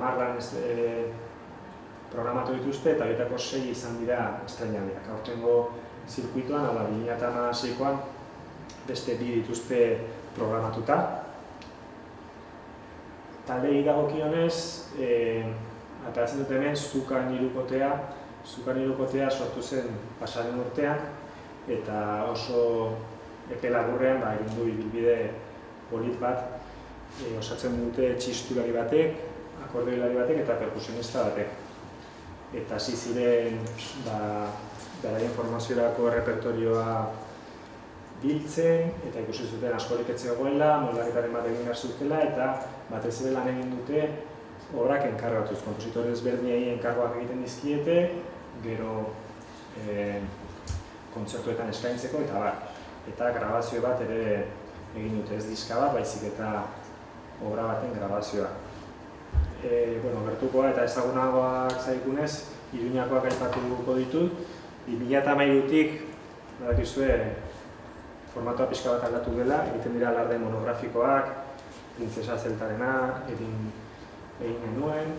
lan programatu dituzte, eta horietako 6 izan dira estreinaldiak. Aurtengo zirkuituan, hau da 2016koan, beste 2 dituzte programatuta. Taldei dagokionez, ateratzen dut hemen Zukan hirukotea sortu zen pasaren urtean, eta oso epe laburrean egin du ibilbide polit bat, osatzen dute txistulari batek, akordeoilari batek eta perkusionista batek. Eta hasi ziren beraien formaziorako repertorioa biltzen, eta ikusi zuten askorik ez zegoela, moldaketaren bat egin behar zutela, eta batez ere lan egin dute obrak enkargatuz. Kompositore ezberdinei enkargoak egiten dizkiete, gero kontzertuetan eskaintzeko, eta grabazio bat ere egin dute, ez diska bat, baizik eta obra baten grabazioa. Gertukoa eta ezagunagoak zaikunez, Iruñakoak aipatuko ditut. 2013tik, badakizue, formatoa pixka bat aldatu dela, egiten dira alarde monografikoak, Printzesa Zeltarena egin genuen,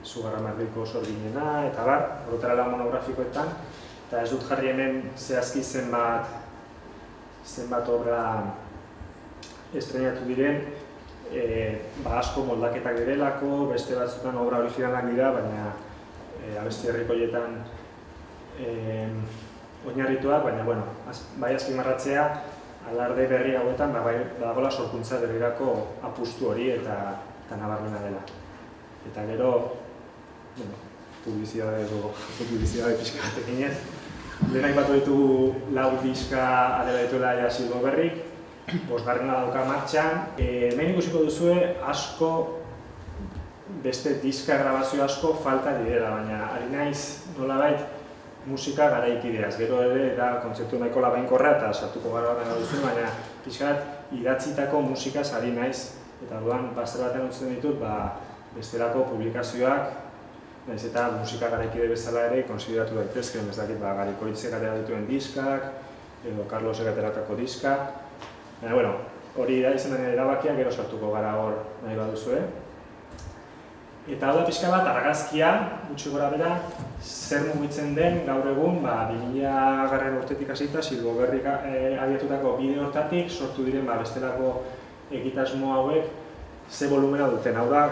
Zugarramardiko Sorginena, eta orotara lan monografikoetan, eta ez dut jarri hemen zehazki zenbat obra estreinatu diren, asko moldaketak direlako, beste batzutan obra originalak dira, baina abesti herrikoietan oinarrituak, baina bai azpimarratzea, alarde berri hauetan badagoela sorkuntza berrirako apustu hori eta nabarmena dela. Eta gero, publizidade pixka bat eginez. Lehen aipatu ditugu 4 diska adela dituela Silbo Berrik, 5. dauka martxan. Hemen ikusiko duzue asko, beste diska grabazio asko falta direla, baina ari naiz nolabait musika garaikideaz. Gero ere da kontzeptu nahiko labainkorra eta sartuko gara duzu, baina pixka bat idatzitako musikaz ari naiz. Eta orduan bazter batean utzten ditut bestelako publikazioak, nahiz eta musika garaikide bezala ere konsideratu daitezken, ez dakit Garikoitzek atera dituen diskak, edo Carlosek ateratako diska. Baina, hori da izan den erabakia, gero sartuko gara hor nahi baduzue. Eta hau da pixka bat, argazkia, gutxi gora bera, zer mugitzen den gaur egun, 2000 urtetik hasita, Silbo Berrik abiatutako bide hortatik, sortu diren bestelako egitasmo hauek, ze volumena duten, hau da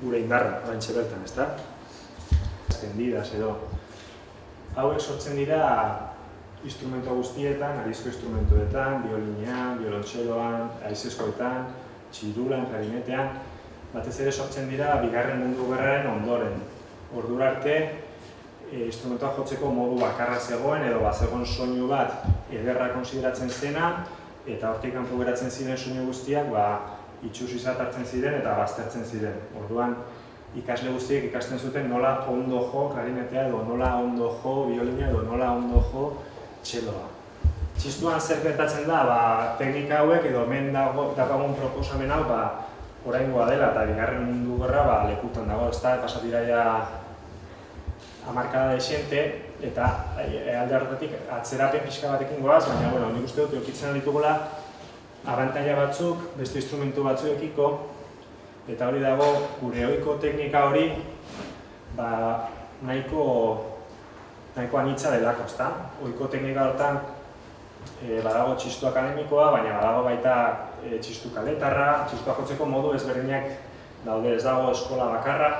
gure indarra, oraintxe bertan, ezta? Estendidas edo. Hauek sortzen dira instrumento guztietan, harizko instrumentuetan, biolinean, biolontxeloan, haizeskoetan, txirulan, klarinetean, batez ere sortzen dira Bigarren Mundu Gerraren ondoren. Ordura arte, instrumentoa jotzeko modu bakarra zegoen edo bazegoen soinu bat ederra konsideratzen zena, eta hortik kanpo geratzen ziren soinu guztiak itxusizat hartzen ziren eta baztertzen ziren. Orduan, ikasle guztiek ikasten zuten nola ondo jo klarinetea edo nola ondo jo biolina edo nola ondo jo txeloa. Txistuan zer gertatzen da, teknika hauek edo hemen daukagun proposamen hau oraingoa dela eta bigarren mundu gerra lekutan dago, ez da, pasatira ja hamarkada desiente eta alde horretatik atzerapen pixka batekin goaz, baina nik uste dut eukitzen ditugula abantaila batzuk, beste instrumentu batzuekiko eta hori dago gure ohiko teknika hori nahiko anitza delako, ezta? Ohiko teknika horretan badago txistu akademikoa, baina badago baita txistu kaletarra, txistua jotzeko modu ezberdinak daude, ez dago eskola bakarra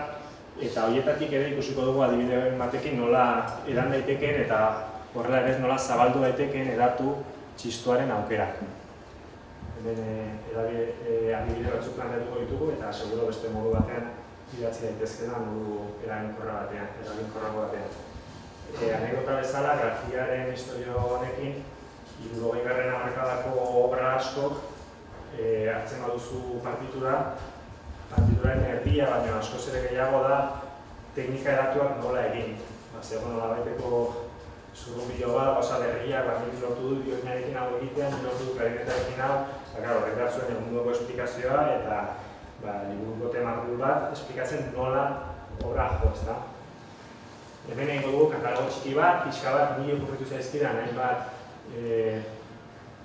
eta horietatik ere ikusiko dugu adibide batekin nola edan daitekeen eta horrela ere nola zabaldu daitekeen edatu txistuaren aukera. Hemen adibide batzuk planteatuko ditugu eta seguro beste modu batean idatzi daitezkeela modu eraginkorrago batean. Anekdota bezala, grafiaren historio honekin 60. hamarkadako obra askok hartzen baduzu partituraren erdia, baina askoz ere gehiago da teknika edatuak nola egin. Zegoen nolabaiteko zurrunbilo bat, gauza berriak, nik lortu dut biolinarekin hau egitean, nik lortu dut klarinetarekin hau, horrek bat zuen egundoko esplikazioa eta liburuko temakul bat esplikatzen nola obra jo, ezta? Hemen egingo dugu katalogo txiki bat, pixka bat nire okurritu zaizkidan hainbat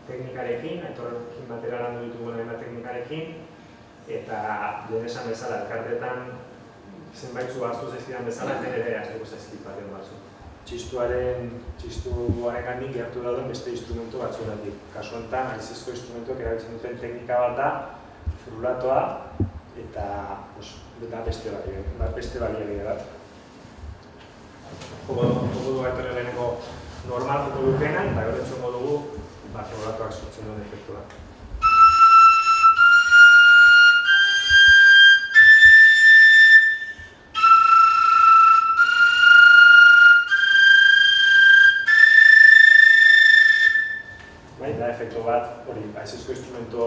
teknikarekin, aitorrekin batera landu ditugun hainbat teknikarekin eta lehen esan bezala, elkarteetan zenbaitzu hartu zaizkidan bezala, ere hartuko zaizkit baten batzu. Txistuaren gandik gertu dauden beste instrumentu batzuetatik. Kasu honetan, haizezko instrumentuak erabiltzen duten teknika bat da, frulatoa eta beste baliabide bat. Joko dugu gaitorri lehenengo normal joko dukena eta gero entzungo dugu frulatoak sortzen duen efektua. Da efektu bat, hori, haizezko instrumento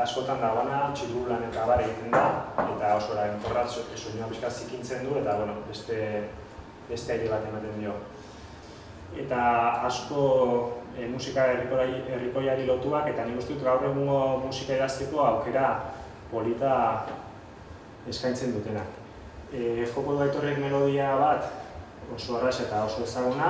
askotan dagoena, txirulan eta abar egiten da, eta oso eraginkorra soinua pixka zikintzen du, eta beste aire bat ematen dio. Eta asko musika herrikoiari lotuak, eta nik uste dut gaur egungo musika idazteko aukera polita eskaintzen dutena. Joko du Aitorrek melodia bat oso arras eta oso ezaguna,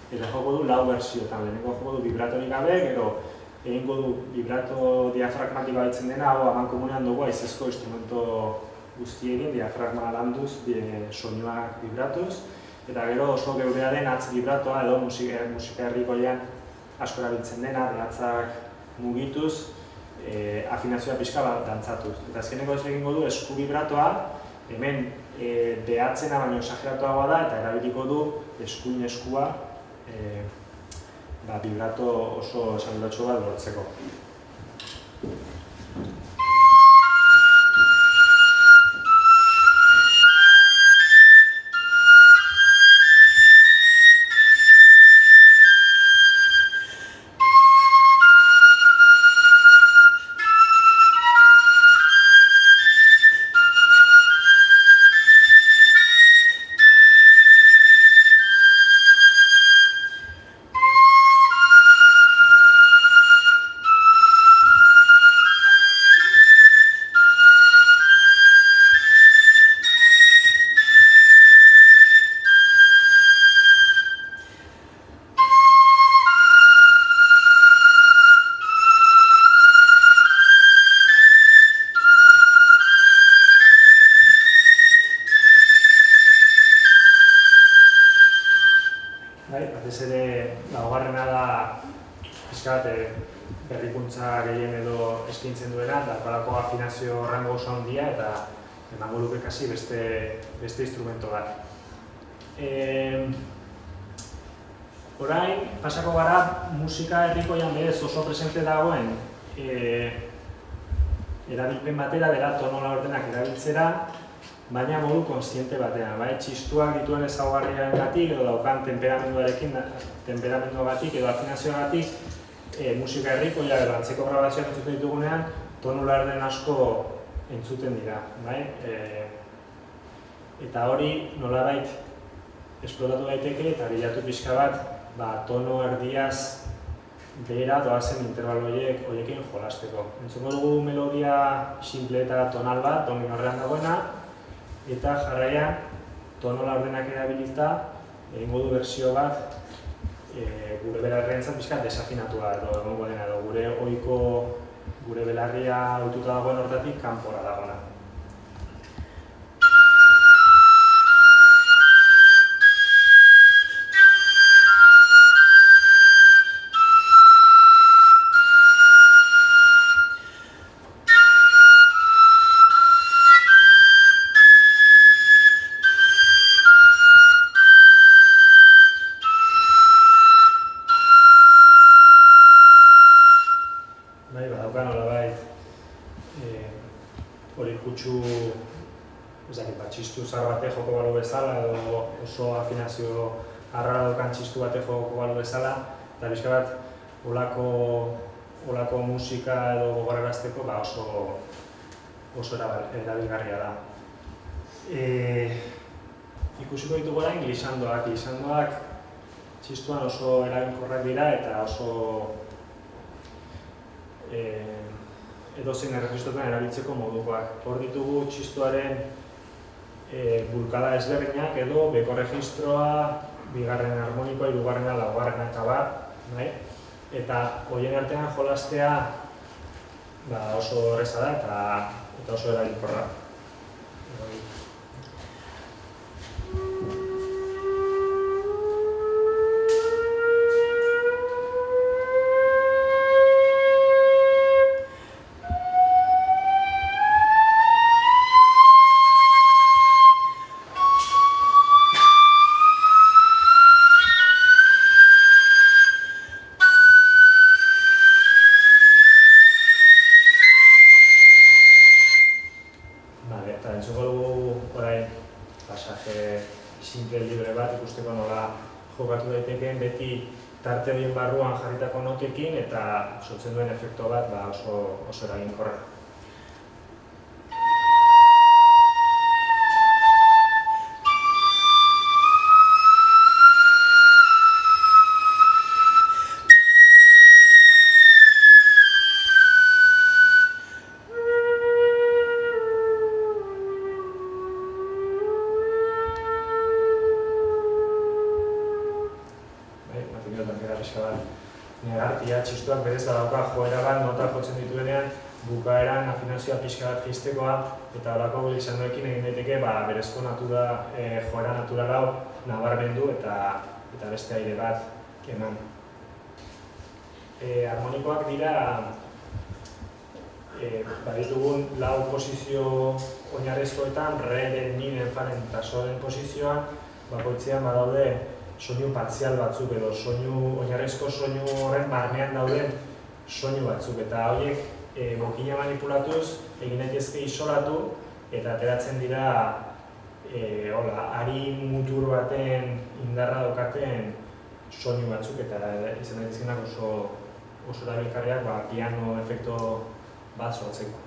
eta joko du lau bertsiotan, lehenengo joko du vibratorik gabe, gero egingo du vibrato diafragmatikoa ditzen dena, hau amankomunean dugu haizezko instrumento guztiekin, diafragma landuz, soinuak vibratuz, eta gero oso geurea den atz vibratoa edo musika herrikoian asko erabiltzen dena, behatzak mugituz, afinazioa pixka bat dantzatuz. Eta azkeneko ez egingo du esku vibratoa, hemen behatzena baino esageratuagoa da, eta erabiliko du eskuin eskua vibrato oso esanguratsu bat lortzeko. Batez ere, laugarrena da pixkat berrikuntza gehien edo eskaintzen duena, eta kolako afinazio rango oso handia eta emango luke kasi beste instrumento bat. Orain, pasako gara musika herrikoian berez oso presente dagoen erabilpen batera dela tono laurdenak erabiltzera, baina modu konstiente batean, txistuak dituen ezaugarriarengatik edo daukan temperamenduagatik edo afinazioagatik musika herrikoia edo antzeko grabazioak entzuten ditugunean, tonu larden asko entzuten dira, bai? Eta hori nolabait esplotatu daiteke eta bilatu pixka bat tono erdiaz behera doazen intervalo horiekin jolasteko. Entzuko dugu melodia simple eta tonal bat, tonin horrean dagoena, eta jarraian tono laurdenak erabilita egingo du bersio bat gure belarrientzat pixka desafinatua edo egongo dena edo gure belarria ohituta dagoen horretatik kanpora dagoena. Txistu zar batek joko balu bezala edo oso afinazio arrara daukan txistu batek joko balu bezala eta bizka bat olako musika edo gogorarazteko oso erabilgarria da. Ikusiko ditugu orain glisandoak. Glisandoak txistuan oso eraginkorrak dira eta oso edozein erregistroetan erabiltzeko modukoak. Hor ditugu txistuaren bulkada ezberdinak edo beko registroa, bigarren harmonikoa, hirugarrena, laugarrena eta bar, eta horien artean jolastea oso erraza da eta oso erabilkorra. Jokatu daitekeen beti tarte horien barruan jarritako notekin eta sortzen duen efektu bat oso eraginkorra. Negartia, txistuak berez badauka joera bat nota jotzen dituenean bukaeran afinazioa pixka bat jaistekoa eta horako glisanoekin egin daiteke berezko joera natural hau nabarmendu eta beste aire bat eman. Harmonikoak dira baditugun lau posizio oinarrizkoetan, re, mi, faren eta soren posizioan bakoitzean badaude soinu partzial batzuk edo oinarrizko soinu horren barnean dauden soinu batzuk eta horiek bokina manipulatuz egin daitezke isolatu eta ateratzen dira ari mutur baten indarra daukaten soinu batzuk eta izan daitezkenak oso erabilgarriak piano efektu bat sortzeko.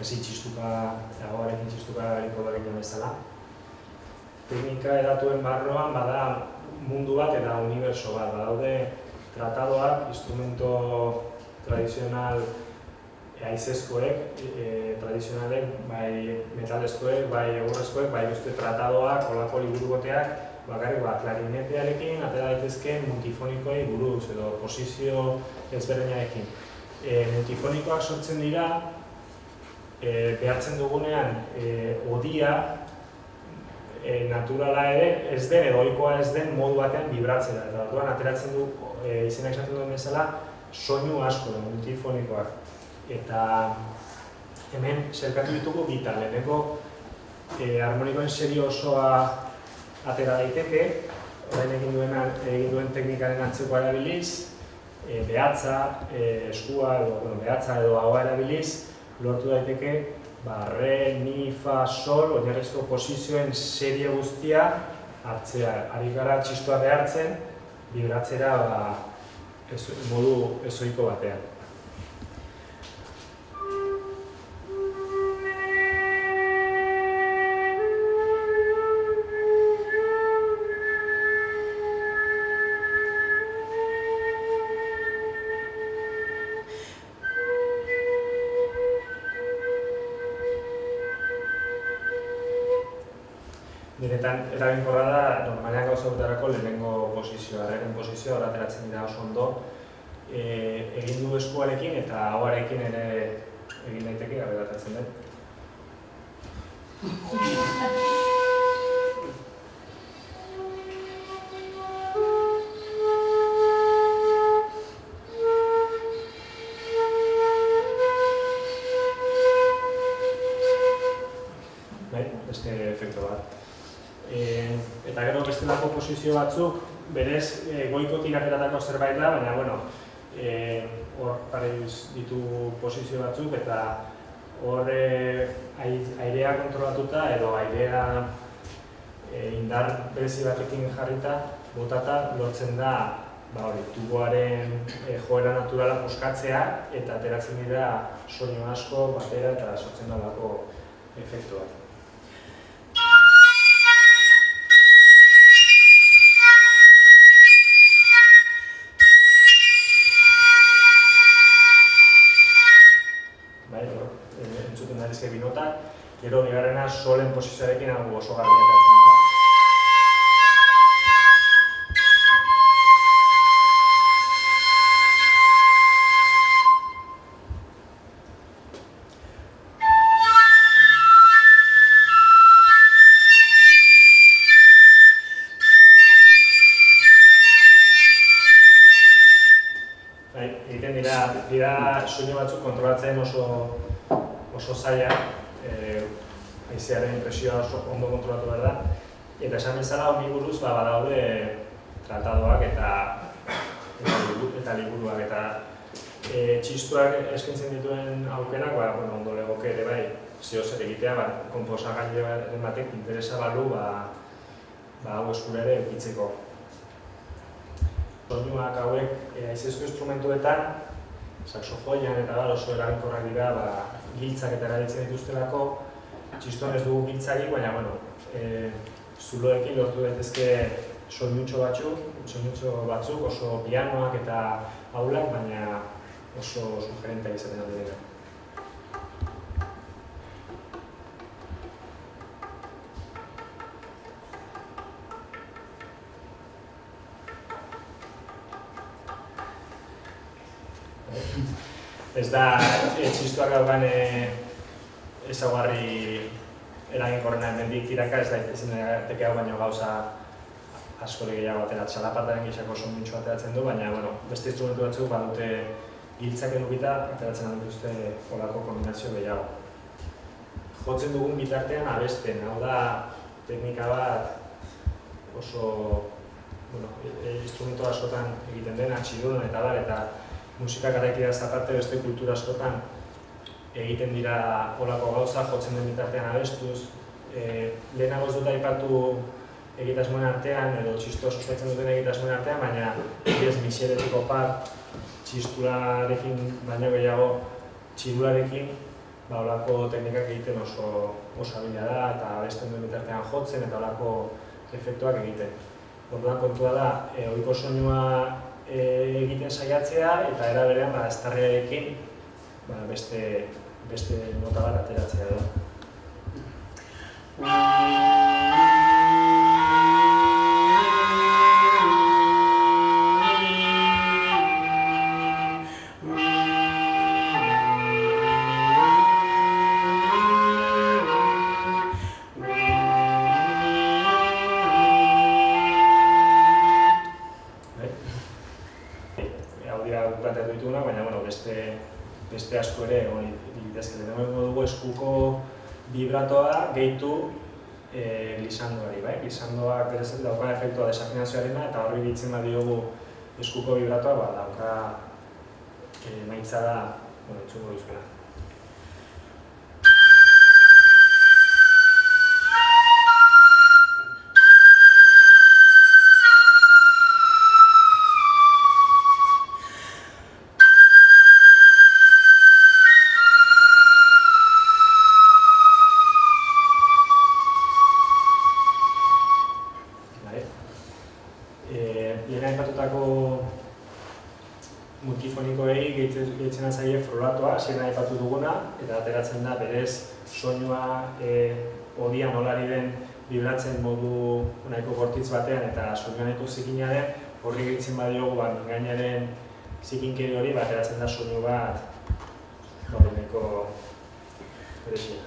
Kasi txistuka, dagoarekin txistuka eriko da ginen bezala. Teknika edatuen barroan bada mundu bat eta uniberso bat. Badaude tratadoak, instrumento tradizional haizezkoek, tradizionalek, bai metalezkoek, bai egurrezkoek, bai beste tratadoak, olako liburugoteak, bakarrik klarinetearekin, atera daitezkeen multifonikoei buruz edo posizio ezberdinarekin. Multifonikoak sortzen dira, behartzen dugunean odia naturala ere ez den edo ohikoa ez den modu batean vibratzera. Eta orduan ateratzen du, izenak esaten duen bezala, soinu asko multifonikoak. Eta hemen zerkatu ditugu bita, leheneko harmonikoen serio osoa atera daiteke, orain egin duen teknikaren antzeko erabiliz, behatza, eskua edo ahoa erabiliz, lortu daiteke re, mi, fa, sol, oinarrizko posizioen serie guztia hartzea. Ari gara txistua behartzen, bibratzera modu ezoiko batean. Benetan eraginkorra da, normalean gauza gutarako lehenengo posizioa, erregen posizioa, hor ateratzen dira oso ondo. Egin du eskuarekin eta ahoarekin ere egin daiteke, gabe gertatzen den. Beste efektu bat. Eta gero bestelako posizio batzuk, berez goikotik ateratako zerbait da, baina hor pareiz ditu posizio batzuk eta hor airea kontrolatuta edo airea indar berezi batekin jarrita, botata, lortzen da tuboaren joera naturala puskatzea eta ateratzen dira soinu asko batera eta sortzen da lako efektu bat. Entzuten darizke bi notak, gero bigarrena solen posizioarekin hau oso garbi gertatzen da. Egiten dira soinu batzuk kontrolatzen oso zaila, haizearen presioa oso ondo kontrolatu behar da. Eta esan bezala honi buruz badaude tratadoak eta liburuak eta txistuak eskaintzen dituen aukerak ondo legoke ere bai zehozer egitea, konposagailuen batek interesa balu hau eskura ere eukitzeko. Soinuak hauek haizezko instrumentuetan, saxofoian eta oso eraginkorrak dira giltzak eta erabiltzen dituztelako. Txistuan ez dugu giltzarik, baina zuloekin lortu daitezke soinutxo batzuk, oso pianoak eta aulak, baina oso sugerenteak izaten alde dira. Ez da txistuak daukan ezaugarri eraginkorrena hemendik tiraka, ez daiteke hau baino gauza askorik gehiago ateratzen. Txalapartaren gixako soinutxo ateratzen du, baina beste instrumentu batzuk badute giltzak edukita ateratzen aldituzte holako kombinazio gehiago. Jotzen dugun bitartean abesten, hau da teknika bat oso instrumentu askotan egiten dena, txidun eta bar, eta musika garaikideaz aparte beste kultura askotan egiten dira holako gauza, jotzen den bitartean abestuz. Lehenago ez dut aipatu egitasmoen artean, edo txistua sustatzen duten egitasmoen artean, baina ez misiletiko par txistularekin baino gehiago txidularekin holako teknikak egiten oso abila da eta abesten duen bitartean jotzen eta holako efektuak egiten. Orduan kontua da, ohiko soinua egiten saiatzea eta era berean eztarriarekin beste nota bat ateratzea da. Beste asko ere, ditazke, lehenengo dugu eskuko vibratoa gehitu glisandoari, bai? Glisandoak berezat dauka efektua desafinazioarena eta horri ditzen badiogu eskuko vibratoa, dauka emaitza da, entzungo duzuena. Lehen aipatutako multifonikoei gehitzen zaie frulatoa, hasieran aipatu duguna, eta ateratzen da berez soinua odia nolari den vibratzen modu nahiko bortitz batean eta soinua nahiko zikina den, horri gehitzen badiogu mingainaren zikinkeri hori, ateratzen da soinu bat nahiko berezia.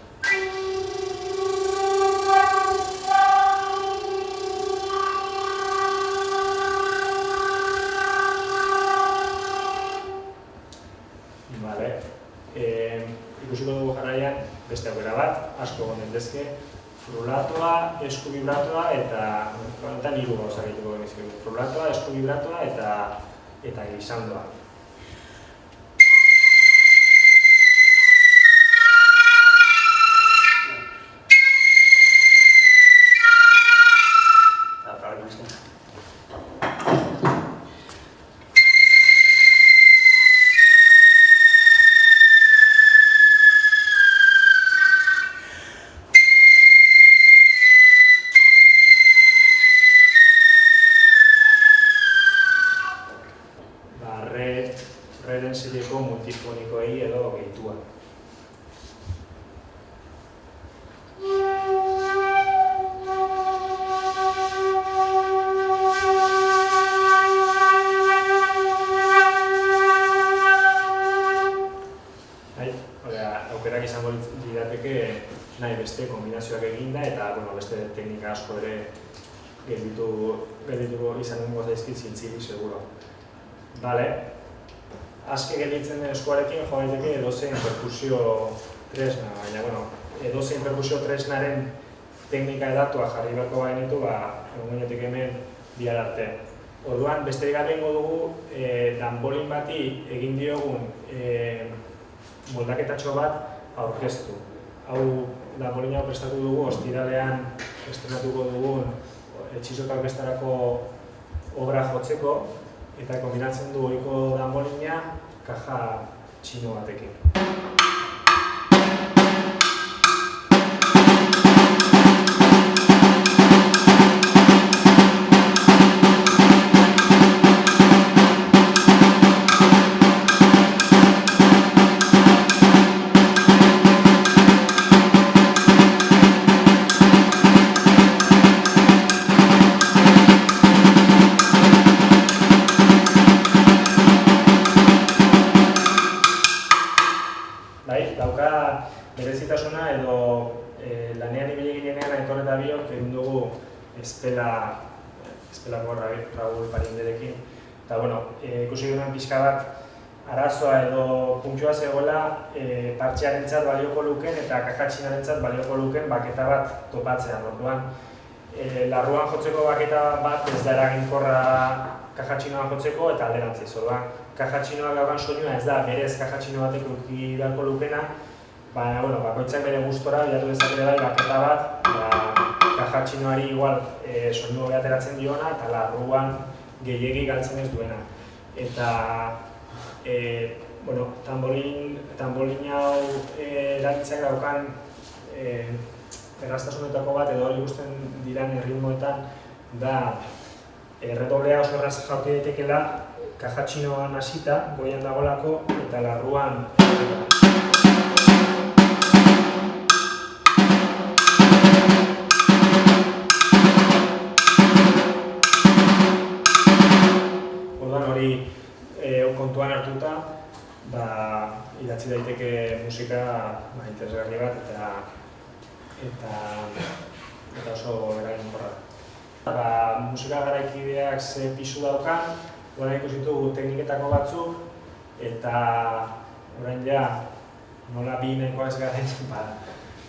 Ikusiko dugu jarraian beste aukera bat, asko egon daitezke, frulatoa, esku vibratoa eta hiru gauza gehituko genizkigu. Frulatoa, esku vibratoa eta glisandoa. Reren serieko multifonikoei edo gehitua. Aukerak izango lirateke nahi beste kombinazioak eginda eta beste teknika asko ere geldituko izango zaizkit zintzilik seguro. Azke gelditzen den eskuarekin jo daiteke edozein perkusio tresna, baina edozein perkusio tresnaren teknika edatua jarri beharko bainitu, egon ginetik hemen bihar arte. Orduan, besterik gabe egingo dugu danbolin bati egin diogun moldaketatxo bat aurkeztu. Hau, danbolin hau prestatu dugu, ostiralean estrenatuko dugun Etxizota orkestarako obra jotzeko, eta kombinatzen du ohiko danbolina kaja txino batekin. Dauka berezitasuna edo lanean ibili ginean Aitor eta biok egin dugu espelako Raúl Parinderekin. Eta ikusi genuen pixka bat arazoa edo puntua zegoela partxearentzat balioko luken eta kajatxinarentzat balioko luken baketa bat topatzean. Orduan, larruan jotzeko baketa bat ez da eraginkorra kajatxinoan jotzeko eta alderantziz. Orduan, kajatxinoak daukan soinua ez da berez kajatxino batek eduki beharko lukena, baina bakoitzak bere gustora bilatu dezakete bai baketa bat, kajatxinoari igual soinu hori ateratzen diona eta larruan gehiegi galtzen ez duena. Eta tambolin hau erabiltzeak daukan erraztasunetako bat edo hori ikusten diren erritmoetan da erredoblea oso erraz jaurti daitekeela kajatxinoan hasita, goian dagolako eta larruan orduan hori kontuan hartuta idatzi daiteke musika interesgarri bat eta oso eraginkorra. Musika garaikideak ze pisu daukan, orain ikusitu tekniketako batzuk eta orain nola bi nahikoa ez garen,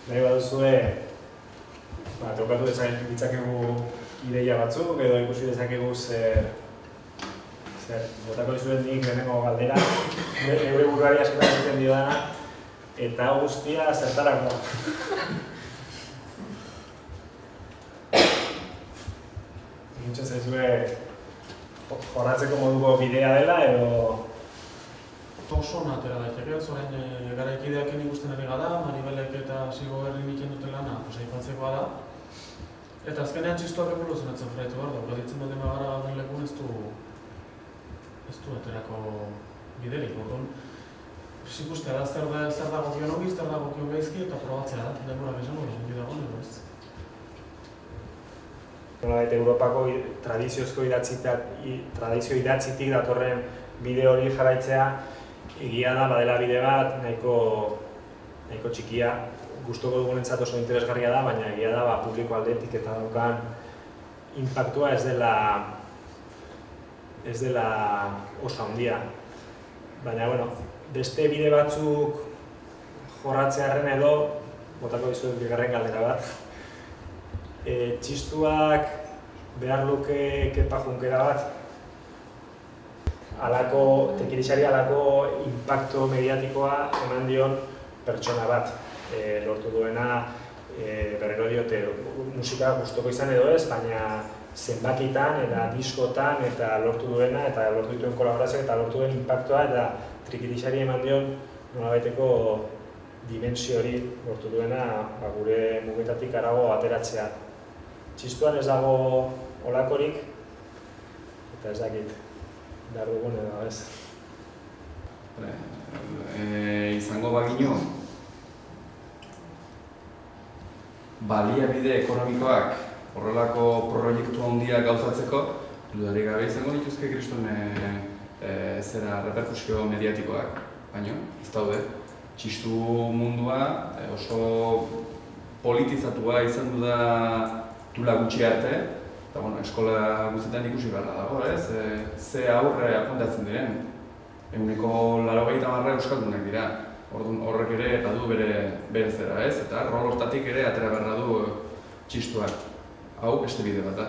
nahi baduzue Trukatu ditzakegu ideia batzuk, edo ikusi dezakegu zer botako dizuet nik lehenengo galdera, neure buruari askotan egiten diodana, eta guztia zertarako. Gintxo zaizue jorratzeko moduko bidea dela, edo... Oso ona atera daiteke, orain garaikideaken ikusten ari gara, Maribelek eta Sigoberrin egiten dute lana, aipatzekoa da. Eta azkenean txistuak evoluzionatzen jarraitu behar da, uraditzen bat dema gara gauden lekun ez du aterako biderik, orduan. Ikustea da zer dagokion ongi, zer dagokion gaizki eta probatzea da, demorak esango, zongi dagoen edo ez. Europako tradiziozko tradizio idatzitik datorren bide hori jarraitzea, egia da, badela bide bat, nahiko txikia, gustuko dugunentzat oso interesgarria da, baina egia da, publiko aldetik eta daukan inpaktua ez dela oso handia. Baina, beste bide batzuk jorratzearen edo, botako dizuet bigarren galdera bat, txistuak behar luke kepa junkera bat, tekirisari alako inpakto mediatikoa eman dion pertsona bat. Lortu duena, berriro diote, musika gustoko izan edo ez, baina zenbakitan eta diskotan eta lortu duena, eta lortu dituen kolaborazioak eta lortu duen inpaktua eta trikitisari eman dion nolabaiteko dimensio hori lortu duena gure mugetatik harago ateratzea. Txistuan ez dago olakorik, eta ez dakit, behar dugun edo ez. Izango bagino, baliabide ekonomikoak horrelako proiektu handiak gauzatzeko, dudarik gabe izango dituzke kriston reperkusio mediatikoak, baina ez daude. Txistu mundua oso politizatua izan du da dula gutxi arte, eta eskola guztietan ikusi beharra dago, ze aurre apuntatzen diren. 80% euskaldunak dira. Horrek ere badu bere zera, eta rol hortatik ere atera beharra du txistuak. Hau beste bide bat da.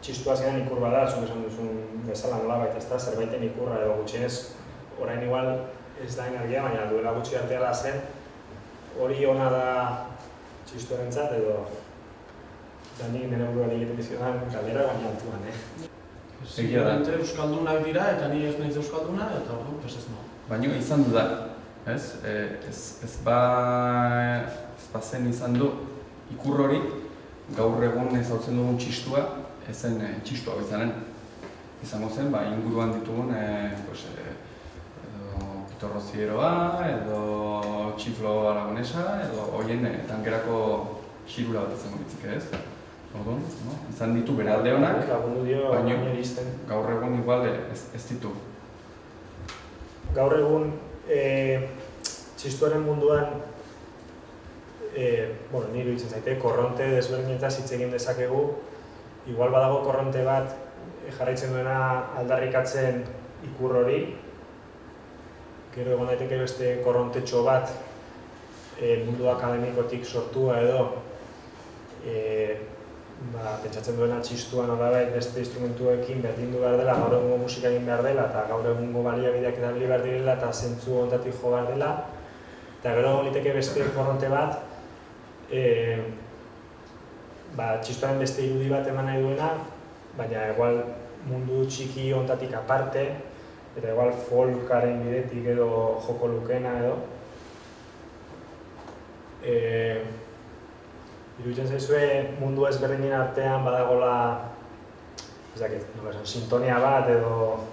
Txistua ziren ikur bada, zuk esan duzun bezala nolabait, ez da, zerbaiten ikurra edo gutxienez, orain igual ez da energia, baina duela gutxi arteala zen, hori ona da txistuarentzat edo nik nire buruari egiten diziodan galdera baina altuan, Seguramente euskaldunak dira eta ni ez naiz euskalduna eta orduan ez nago. Baina izan du da. Ez bazen izan du ikur hori, gaur egun ezautzen dugun txistua, ezen txistua izanen. Izango zen, inguruan ditugun Pito Rozieroa, edo Txiflo Aragonesa, edo horien tankerako xirula bat izango ditzik ez. Orduan, izan ditu bere alde honak, baina gaur egun igual ez ditu. Gaur egun txistuaren munduan, nire iruditzen zaite, korronte desberdinetaz hitz egin dezakegu. Igual badago korronte bat jarraitzen duena aldarrikatzen ikur hori. Gero egon daiteke beste korrontetxo bat mundu akademikotik sortua edo pentsatzen duena txistua nolabait beste instrumentuekin berdindu behar dela, gaur egungo musika egin behar dela eta gaur egungo baliabideak erabili behar direla eta zentzu honetatik jo behar dela. Eta gero liteke beste korronte bat, txistuaren beste irudi bat eman nahi duena, baina igual mundu txiki honetatik aparte, eta igual folkaren bidetik edo joko lukena edo. Iruditzen zaizue mundu ezberdinen artean badagola, ez dakit, sintonia bat edo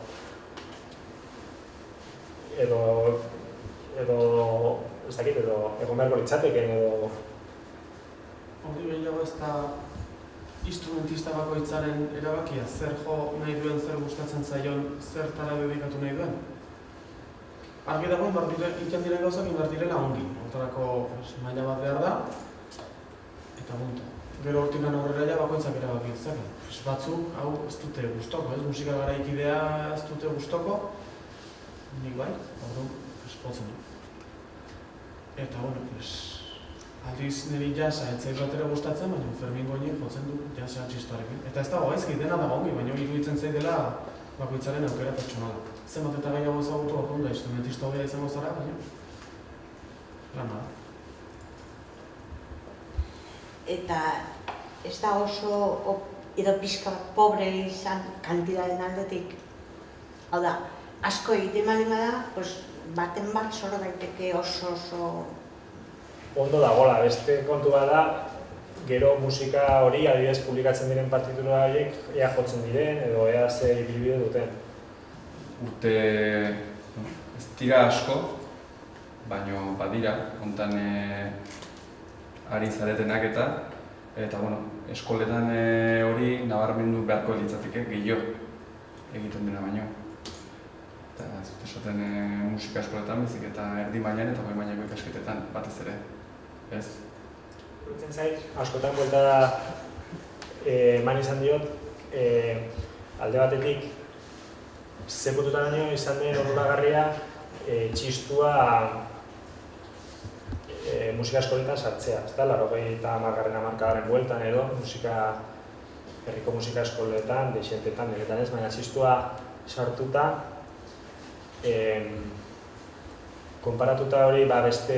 ez dakit, edo egon beharko litzateken edo... Hori gehiago ez da instrumentista bakoitzaren erabakia, zer jo nahi duen, zer gustatzen zaion, zertara dedikatu nahi duen. Argi dagoen, ikan diren gauzak inbar direla ongi, hortarako maila bat behar da, eta gunta. Gero hortikan aurrera bakoitzak erabaki ditzake. Batzuk, hau ez dute gustoko, musika garaikidea ez dute gustoko, nik bai, orduan, potzen du. Eta, Aldiz niri jasa ez zait bat ere gustatzen, baina Fermin Goñi jotzen du jasa txistoarekin. Eta ez dago gaizki, dena dago ongi, baina iruditzen zait dela bakoitzaren aukera pertsonala. Zenbat eta gehiago ezagutu orduan da instrumentista hobea izango zara, baina lana da. Eta ez da oso edo pixka pobre izan kantidaden aldetik. Hau da, asko egiten baldin bada, baten bat solo daiteke oso ondo dagoela, beste kontu bada, gero musika hori adibidez publikatzen diren partitura horiek ea jotzen diren edo ea ze ibilbide duten. Urte ez dira asko, baina badira, hontan ari zaretenak eta bueno, eskoletan hori nabarmendu beharko litzateke gehiago egiten dena baino. Eta zut esaten musika eskoletan bezik eta erdi mailan eta goi mailako ikasketetan batez ere. Ez? Iruditzen zait, askotan buelta eman izan diot, alde batetik ze puntutaraino izan den onuragarria txistua musika eskoletan sartzea, ezta? 80. hamarkadaren bueltan edo herriko musika eskoletan, deixentetan, niretan ez, baina txistua sartuta konparatuta hori beste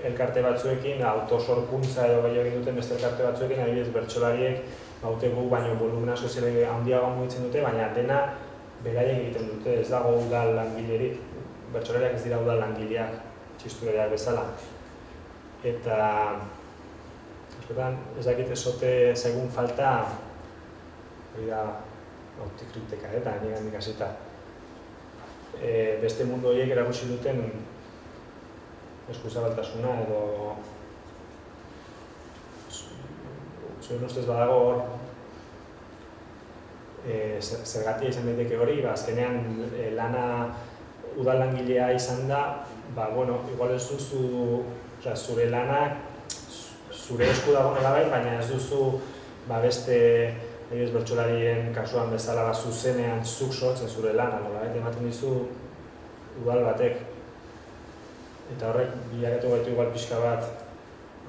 elkarte batzuekin, autosorkuntza edo gehiago egin duten beste elkarte batzuekin, adibidez bertsolariek baute gu baino volumena soziale handiago mugitzen dute, baina dena beraiek egiten dute, ez dago udal langilerik, bertsolariak ez dira udal langileak, txistulariak bezala. Eta askotan ez dakit ezote segun falta hori da autokritika eta nigandik hasita. Beste mundu horiek erakusi duten eskuzabaltasuna edo zuen ustez badago hor zergatia izan daiteke hori, azkenean lana udal langilea izan da, igual ez duzu zure lanak zure esku dago nolabait, baina ez duzu beste bertsolarien kasuan bezala zuzenean zuk sortzen zure lana, nolabait ematen dizu udal batek. Eta horrek bilakatu gaitu igual pixka bat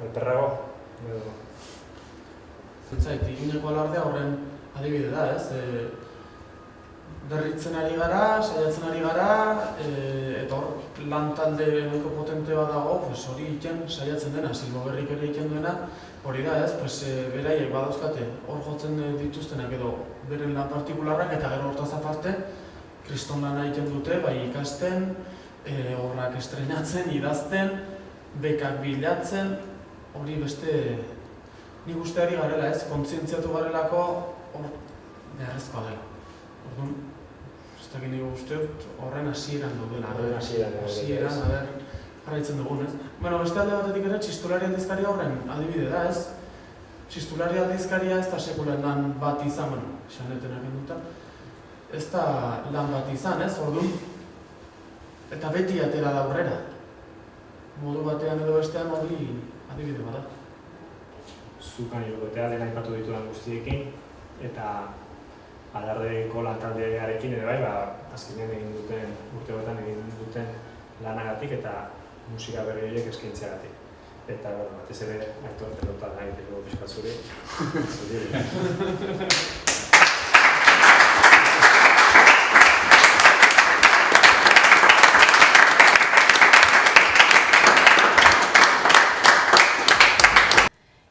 alperrago. Zentzait, Iruneko alardea horren adibide da, ez? Berritzen ari gara, saiatzen ari gara, eta hor lan talde nahiko potente bat dago, hori egiten saiatzen dena, Silbo Berrik ere egiten duena, hori da, ez? Beraiek badauzkate hor jotzen dituztenak edo beren lan partikularrak eta gero hortaz aparte, kriston lana egiten dute, bai ikasten, horrak estrenatzen, idazten, bekak bilatzen, hori beste nik uste ari garela, ez? Kontzientziatu garelako hor beharrezkoa dela. Orduan, ez dakit nire uste horren hasieran daudela. Hasieran, jarraitzen dugun, ez? Beste alde batetik ere, txistulari aldizkaria horren adibide da, ez? Txistulari aldizkaria ez da sekulen lan bat izan, xanetenak enduta, ez da lan bat izan, ez? Orduan, eta beti atera da aurrera. Modu batean edo bestean hori adibide bada. Zukan hirukotea dena aipatu ditudan guztiekin, eta alardeko lantaldearekin ere bai, azkenean egin duten, urteotan egin duten lanagatik eta musika berri horiek eskaintzeagatik. Eta, batez ere, Aitor pelota nahi teko pixkat zuri.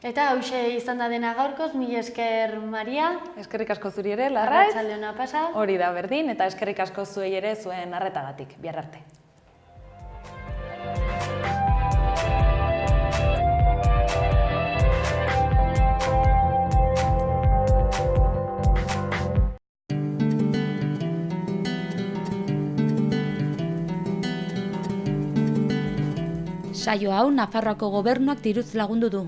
Eta hauxe izan da dena gaurkoz, mila esker Maria. Eskerrik asko zuri ere, Larraitz. Arratsalde ona pasa. Hori da berdin, eta eskerrik asko zuei ere zuen arretagatik. Bihar arte. Saio hau Nafarroako gobernuak diruz lagundu du.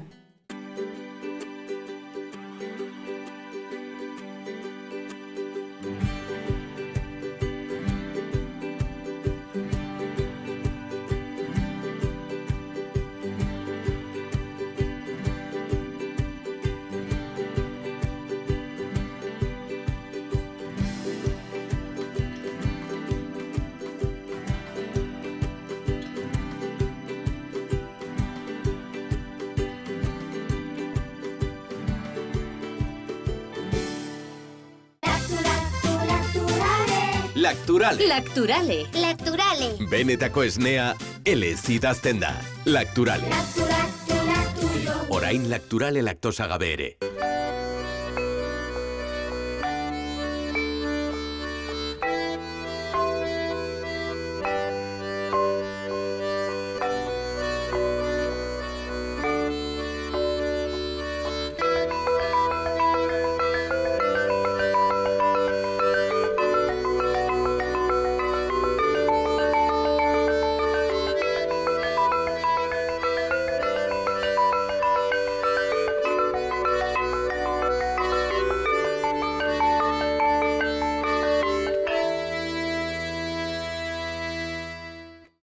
Lacturale. Lacturale. Lacturale. Benetako esnea, elez idazten da. Lacturale. Orain Lacturale laktosa gabe ere.